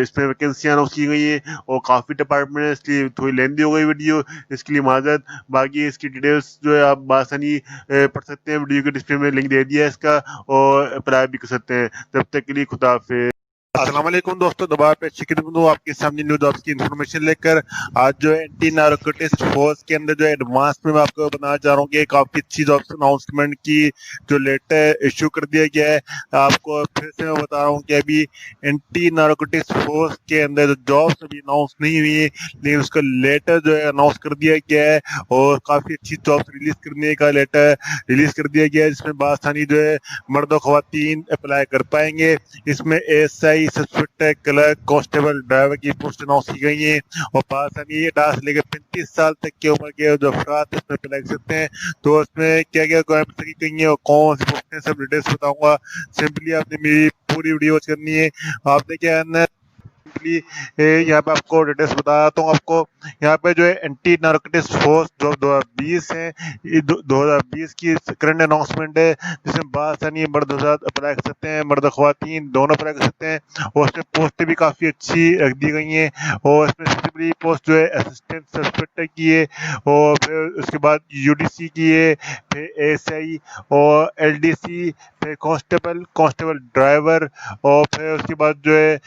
इसमें वैकेंसी अनाउंस की गई है और काफ़ी डिपार्टमेंट है, इसलिए थोड़ी लेंदी हो गई वीडियो, इसके लिए माजरत। बाकी इसकी डिटेल्स जो है आप बासानी पढ़ सकते हैं, वीडियो के डिस्प्ले में लिंक दे दिया है इसका, और अप्लाई भी कर सकते हैं। तब तक के लिए खुदा हाफिज़। अस्सलाम वालेकुम दोस्तों, दोबारा पेश हूँ आपके सामने न्यू जॉब्स की इन्फॉर्मेशन लेकर। आज जो है एंटी नारकोटिक्स फोर्स के अंदर जो एडवांस में मैं आपको बताना चाह रहा हूँ कि काफ़ी अच्छी जॉब्स अनाउंसमेंट की जो लेटर इशू कर दिया गया है। आपको फिर से मैं बता रहा हूँ कि अभी एंटी नारकोटिक्स फोर्स के अंदर जो जॉब्स अभी अनाउंस नहीं हुई है, लेकिन उसका लेटर जो है अनाउंस कर दिया गया है, और काफ़ी अच्छी जॉब्स रिलीज करने का लेटर रिलीज कर दिया गया है, जिसमें बासानी जो है मर्द और खवातीन अप्लाई कर पाएंगे। इसमें SI inspector clerk constable driver की पोस्ट अनाउंस की गई है, और पाकिस्तानी 18 से लेकर 35 साल तक की उम्र के जो अफराद इसमें अप्लाई कर सकते हैं। तो इसमें क्या क्या रिक्वायरमेंट्स की गई है और कौन सी पोस्टें, सब डिटेल्स बताऊंगा। सिंपली आपने मेरी पूरी वीडियो वॉच करनी है। आपने क्या करना है, सिंपली यहाँ पे आपको डिटेल्स बताता हूँ आपको। यहाँ पे जो है एंटी नारकोटिक्स फोर्स जो 2020 है, ये 2020 की करंट अनाउंसमेंट है, जिसमें बासानी मर्द हज़रात अप्लाई कर सकते हैं, मर्द ख्वातीन दोनों अप्लाई कर सकते हैं, और उसमें पोस्टें भी काफ़ी अच्छी रख दी गई हैं। और इसमें सबसे बड़ी पोस्ट जो है असिस्टेंट सब इंस्पेक्टर की है, और फिर उसके बाद UDC की है, फिर ASI और LDC, फिर कांस्टेबल ड्राइवर, और फिर उसके बाद जो है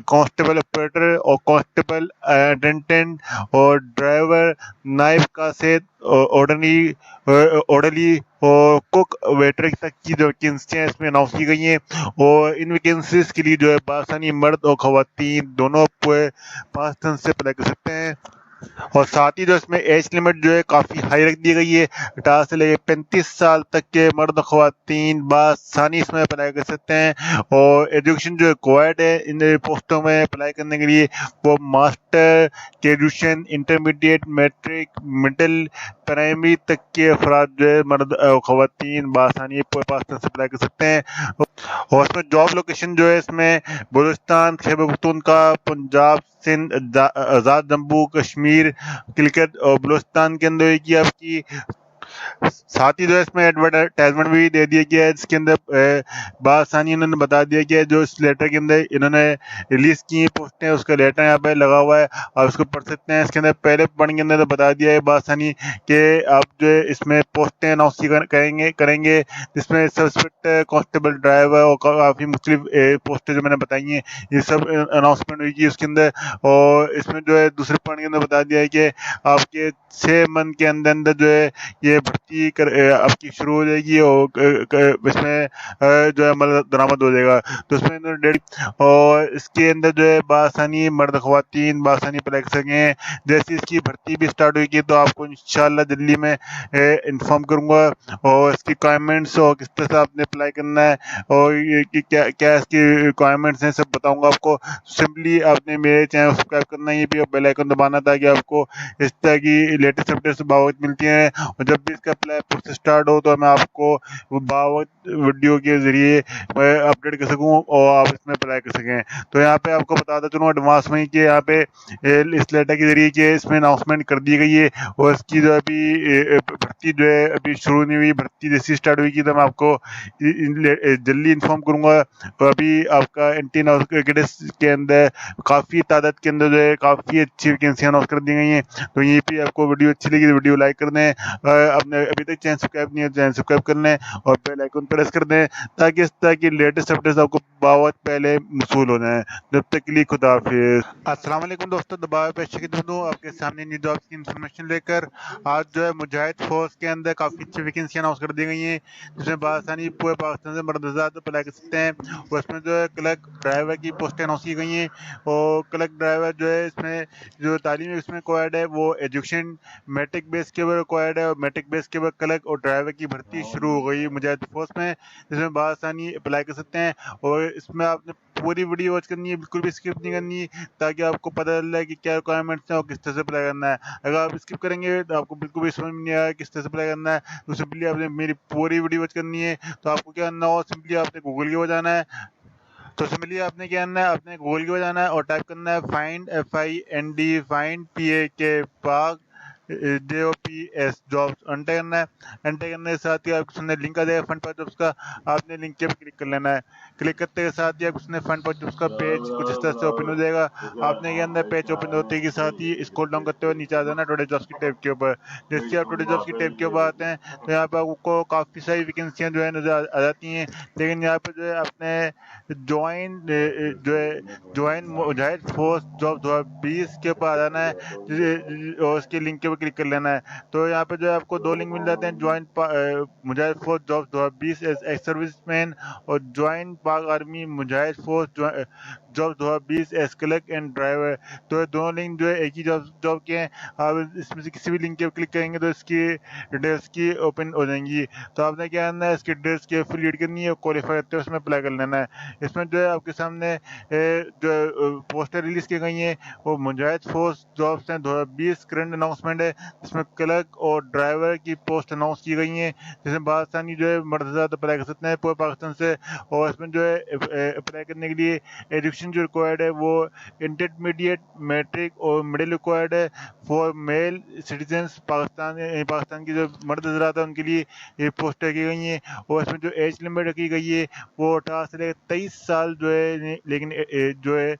कांस्टेबल ऑपरेटर और कांस्टेबल अटेंडेंट और ड्राइवर, नाइफ का सेठ, ऑर्डरली और कुक वेटर तक की जो वैकेंसियाँ इसमें अनाउंस की गई हैं। और इन वैकेंसीज के लिए जो है बासानी मर्द और खवातीन दोनों पाकिस्तान से अप्लाई कर सकते हैं। और साथ ही जो इसमें एज लिमिट जो है काफ़ी हाई रख दी गई है, 18 से लेकर 35 साल तक के मर्द ख्वातीन बासानी इसमें अप्लाई कर सकते हैं। और एजुकेशन जो रिक्वायर्ड है इन पोस्टों में अप्लाई करने के लिए वो master graduation, intermediate, matric, middle, primary तक के अफराद जो है मर्द ख्वातीन बासानी पाकिस्तान से अप्लाई कर सकते हैं। और इसमें जॉब लोकेशन जो है इसमें बलूचिस्तान, खैबर पख्तूनख्वा, पंजाब, सिंध, आज़ाद जम्मू कश्मीर, क्रिकेट और बलूचिस्तान के अंदर की आपकी। साथ ही जो इसमें एडवर्टाइजमेंट भी दे दिया गया है, जिसके अंदर बासानी इन्होंने बता दिया गया है जो इस लेटर के अंदर इन्होंने रिलीज की पोस्टें, उसका लेटर यहाँ पे लगा हुआ है, आप उसको पढ़ सकते हैं। इसके अंदर पहले पढ़ने के अंदर तो बता दिया है बासानी कि आप जो है इसमें पोस्टें अनाउंस करेंगे जिसमें सब इंस्पेक्टर, कांस्टेबल ड्राइवर और काफ़ी मुख्तलिफ पोस्टें जो मैंने बताई हैं, ये सब अनाउंसमेंट हुई उसके अंदर। और इसमें जो है दूसरे पढ़ने के अंदर बता दिया है कि आपके 6 मंथ के अंदर जो है ये भर्ती आपकी शुरू हो जाएगी, और इसमें जो है अमल दरामद हो जाएगा। तो इसमें डेट, और इसके अंदर जो है बासानी मर्द ख्वातीन बासानी अप्लाई कर सकें। जैसे इसकी भर्ती भी स्टार्ट होगी तो आपको इंशाल्लाह दिल्ली में इन्फॉर्म करूँगा, और इसकी रिक्वायरमेंट्स और किस तरह से आपने अप्लाई करना है और ये कि क्या इसकी रिक्वायरमेंट्स हैं सब बताऊँगा आपको। सिंपली आपने मेरे चैनल को सब्सक्राइब करना है, ये भी बेल आइकन दबाना ताकि आपको इस तरह की लेटेस्ट अपडेट्स बहुत मिलती हैं, और जब भी इसका अप्लाई प्रोसेस स्टार्ट हो तो मैं आपको बावत वीडियो के ज़रिए मैं अपडेट कर सकूं और आप इसमें अप्लाई कर सकें। तो यहाँ पे आपको बताता चलूँ एडवांस में कि यहाँ पे इस लेटर के ज़रिए कि इसमें अनाउंसमेंट कर दी गई है और इसकी जो अभी भर्ती जो है अभी शुरू नहीं हुई, भर्ती जैसी स्टार्ट हुई कि तो मैं आपको जल्दी इन्फॉर्म करूँगा। तो अभी आपका इंडियन कैडेट्स के अंदर काफ़ी तादाद के अंदर जो है काफ़ी अच्छी वैकेंसियाँ अनाउंस कर दी गई हैं। तो यहीं पे आपको वीडियो अच्छी लगी तो वीडियो लाइक कर दें, आपने अभी तक चैनल सब्सक्राइब नहीं है चैनल सब्सक्राइब कर लें और बेल आइकन प्रेस कर दें ताकि इस तरह की लेटेस्ट अपडेट्स आपको बहुत पहले मसूल हो जाएं। जब तक के लिए खुदा हाफिज़। अस्सलाम वालेकुम दोस्तों, दबाव पेश दूँ आपके सामने न्यू जॉब्स की इन्फॉर्मेशन लेकर। आज जो है मुजाहिद फोर्स के अंदर काफ़ी अच्छी वैकेंसी अनाउंस कर दी गई हैं जिसमें बासानी पूरे पाकिस्तान से मर्द हज़ार अप्लाई कर सकते हैं। और इसमें जो है क्लर्क ड्राइवर की पोस्टें अनाउंस की गई हैं और क्लर्क ड्राइवर जो है इसमें जो तालीम इसमें रिक्वायर्ड है वो एजुकेशन मैट्रिक बेस के ऊपर रिक्वायर्ड है और मैट्रिक बेस के ऊपर क्लर्क और ड्राइवर की भर्ती शुरू हो गई मुजाहिद फोर्स में, जिसमें बासानी अप्लाई कर सकते हैं। और इसमें आपने पूरी वीडियो वॉच करनी है, बिल्कुल भी स्किप नहीं करनी ताकि आपको पता चल जाए कि क्या रिक्वायरमेंट्स हैं और किस तरह से अप्लाई करना है। अगर आप स्किप करेंगे तो आपको बिल्कुल भी समझ में नहीं आएगा किस तरह से अप्लाई करना है। तो सिंपली आपने मेरी पूरी वीडियो वॉच करनी है। तो आपको क्या करना हो, सिंपली आपने गूगल के वो जाना है। तो सिंपली आपने क्या करना है, आपने गूगल के वो जाना है और टाइप करना है फाइंड FIND फाइंड PAK पाक JOBS जॉब्स एंटर करना है। एंटर करने के साथ ही आपको उसने लिंक आ जाएगा फंड पर जॉब्स का, आपने लिंक के क्लिक कर लेना है। क्लिक करते के साथ ही आपको उसने फंड पर जॉब्स का पेज कुछ इस तरह से ओपन हो जाएगा। आपने के अंदर पेज ओपन होते के साथ ही स्क्रॉल डाउन करते हुए नीचे आ जाना टुडे जॉब्स की टैब के ऊपर। जैसे आप टुडे जॉब्स की टैब के ऊपर आते हैं तो यहाँ पर आपको काफ़ी सारी वैकेंसियाँ जो है नजर आ जाती हैं। लेकिन यहाँ पर जो है आपने ज्वाइन मुजाहिद फोर्स जॉब 2020 के ऊपर आ जाना है और उसके लिंक के ऊपर क्लिक कर लेना है। तो यहाँ पे जो है आपको दो लिंक मिल जाते हैं, join Mujahid force job 2020 age ex serviceman और join Pak army Mujahid force job 2020 age clerk and driver. तो ये दोनों लिंक जो है एक ही जॉब के हैं। आप इसमें से किसी भी लिंक के ऊपर क्लिक करेंगे तो इसकी डिटेल्स की ओपन हो जाएंगी। तो आपने क्या करना है, इसकी डिटेल्स की फुल रीड करनी है और क्वालिफाई करते हुए उसमें अप्लाई कर लेना है। इसमें जो है आपके सामने जो पोस्टर रिलीज की गई हैं वो मुजाहिद फोर्स जॉब्स हैं 2020 करंट अनाउंसमेंट है, जिसमें क्लर्क और ड्राइवर की पोस्ट अनाउंस की गई हैं, जिसमें पाकिस्तानी जो है मर्द हज़रात अप्लाई कर सकते हैं पूरे पाकिस्तान से। और इसमें जो है अप्लाई करने के लिए एजुकेशन जो रिक्वायर्ड है वो इंटरमीडिएट मैट्रिक और मिडिल रिक्वायर्ड है फॉर मेल सिटीजन्स। पाकिस्तान की जो मर्द हज़रात है उनके लिए ये पोस्टें की गई हैं। और इसमें जो एज लिमिट रखी गई है वो 18 से लेकर 23 साल जो है, लेकिन जो है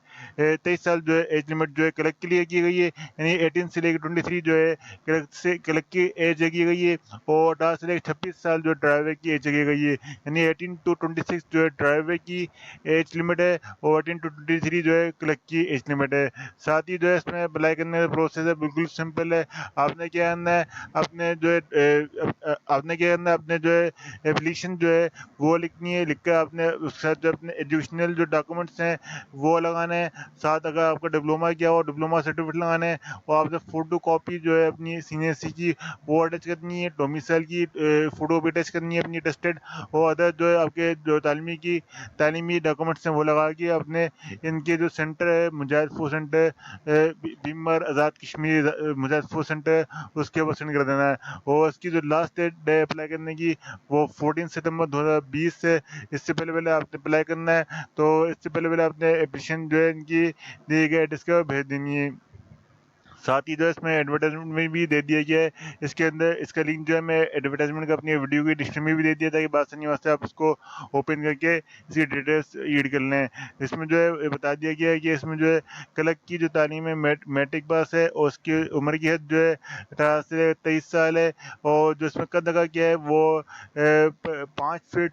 23 साल जो है एज लिमिट जो है क्लर्क के लिए की गई है, यानी 18 से लेकर 23 जो है क्लर्क की एज की गई है और 18 से लेकर 26 साल जो ड्राइवर की एज की गई है, यानी 18 to 26 जो है ड्राइवर की एज लिमिट है और 18 to 23 जो है क्लर्क की एज लिमिट है। साथ ही जो है इसमें अप्लाई करने का प्रोसेस है बिल्कुल सिंपल है। आपने क्या करना है, आपने जो है आपने क्या करना है, आपने जो है एप्लीकेशन जो है वो लिखनी है, लिख कर आपने उसके साथ जो अपने एजुकेशनल जो डॉक्यूमेंट्स हैं वो लगाने हैं। साथ अगर आपका डिप्लोमा किया हो डिप्लोमा सर्टिफिकेट लगाना है और आपने फ़ोटो कॉपी जो है अपनी सीनियरसी की वो अटैच करनी है, डोमिसाइल की फ़ोटो भी अटैच करनी है अपनी टेस्टेड, और अदर जो है आपके जो तालीमी डॉक्यूमेंट्स हैं वो लगा के अपने इनके जो सेंटर है मुजाहिद फोर्स सेंटर भीमर आज़ाद कश्मीर मुजाहिद फोर्स सेंटर उसके ऊपर सेंड कर देना है। और उसकी जो लास्ट डेट है अप्लाई करने की वो 14 सितंबर 2020 से, इससे पहले आपने अप्लाई करना है। तो इससे पहले आपने एप्लीकेशन जो है इनकी दिए गए एड्रेस के भेज देनी है। साथ ही जो है इसमें एडवर्टाइजमेंट में भी दे दिया गया है, इसके अंदर इसका लिंक जो है मैं एडवर्टाइजमेंट का अपनी वीडियो की डिस्क्रिप्शन में भी दे दिया था कि बासानी वास्ते आप इसको ओपन करके इसकी डिटेल्स रीड कर लें। इसमें जो है बता दिया गया है कि इसमें जो है क्लर्क की जो तालीम है मैट्रिक पास है और उसकी उम्र की हद जो है 18 से 23 साल है और जो इसमें कद लगा गया है वो 5 फीट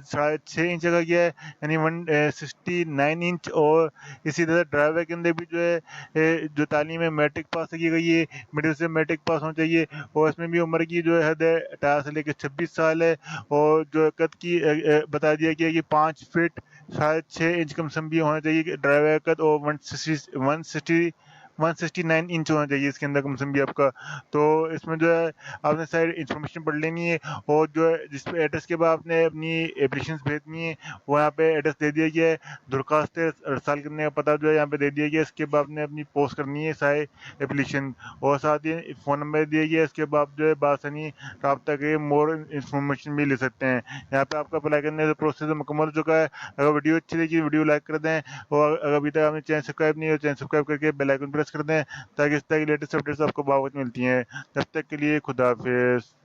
6.5 इंच लगा गया है, यानी 169 इंच। और इसी तरह ड्राइवर के अंदर भी जो है जो तालीम है मैट्रिक पास की गई है, मिडिल से मैट्रिक पास होना चाहिए और इसमें भी उम्र की जो हद है 18 से लेकर 26 साल है। और जो कद की बता दिया गया कि 5 फीट 6.5 इंच कम सम भी होना चाहिए ड्राइवर का कद और 160 169 इंच होना चाहिए इसके अंदर कम से कम भी आपका। तो इसमें जो है आपने सारी इन्फॉर्मेशन पढ़ लेनी है, और जो है जिस पे एड्रेस के बाद आपने अपनी एप्लीकेशन भेजनी है वो यहाँ पे एड्रेस दे दिया गया है। दरख्वास्त अरसाल करने का पता जो है यहाँ पे दे दिया गया है। इसके बाद आपने अपनी पोस्ट करनी है सारे एप्लीकेशन, और साथ ही फ़ोन नंबर दिया गया है। इसके बाद जो है बासानी रब्ता के मोर इन्फॉर्मेशन भी ले सकते हैं। यहाँ पे आपका अप्लाई करने का प्रोसेस मुकम्मल हो चुका है। अगर वीडियो अच्छी लगी वीडियो लाइक कर दें, और अगर अभी तक आपने चैनल सब्सक्राइब नहीं है तो चैनल सब्सक्राइब करके बेल आइकन प्रेस कर दें, ताकि इस तरह की लेटेस्ट अपडेट्स आपको बावत मिलती हैं। तब तक के लिए खुदा हाफिज़।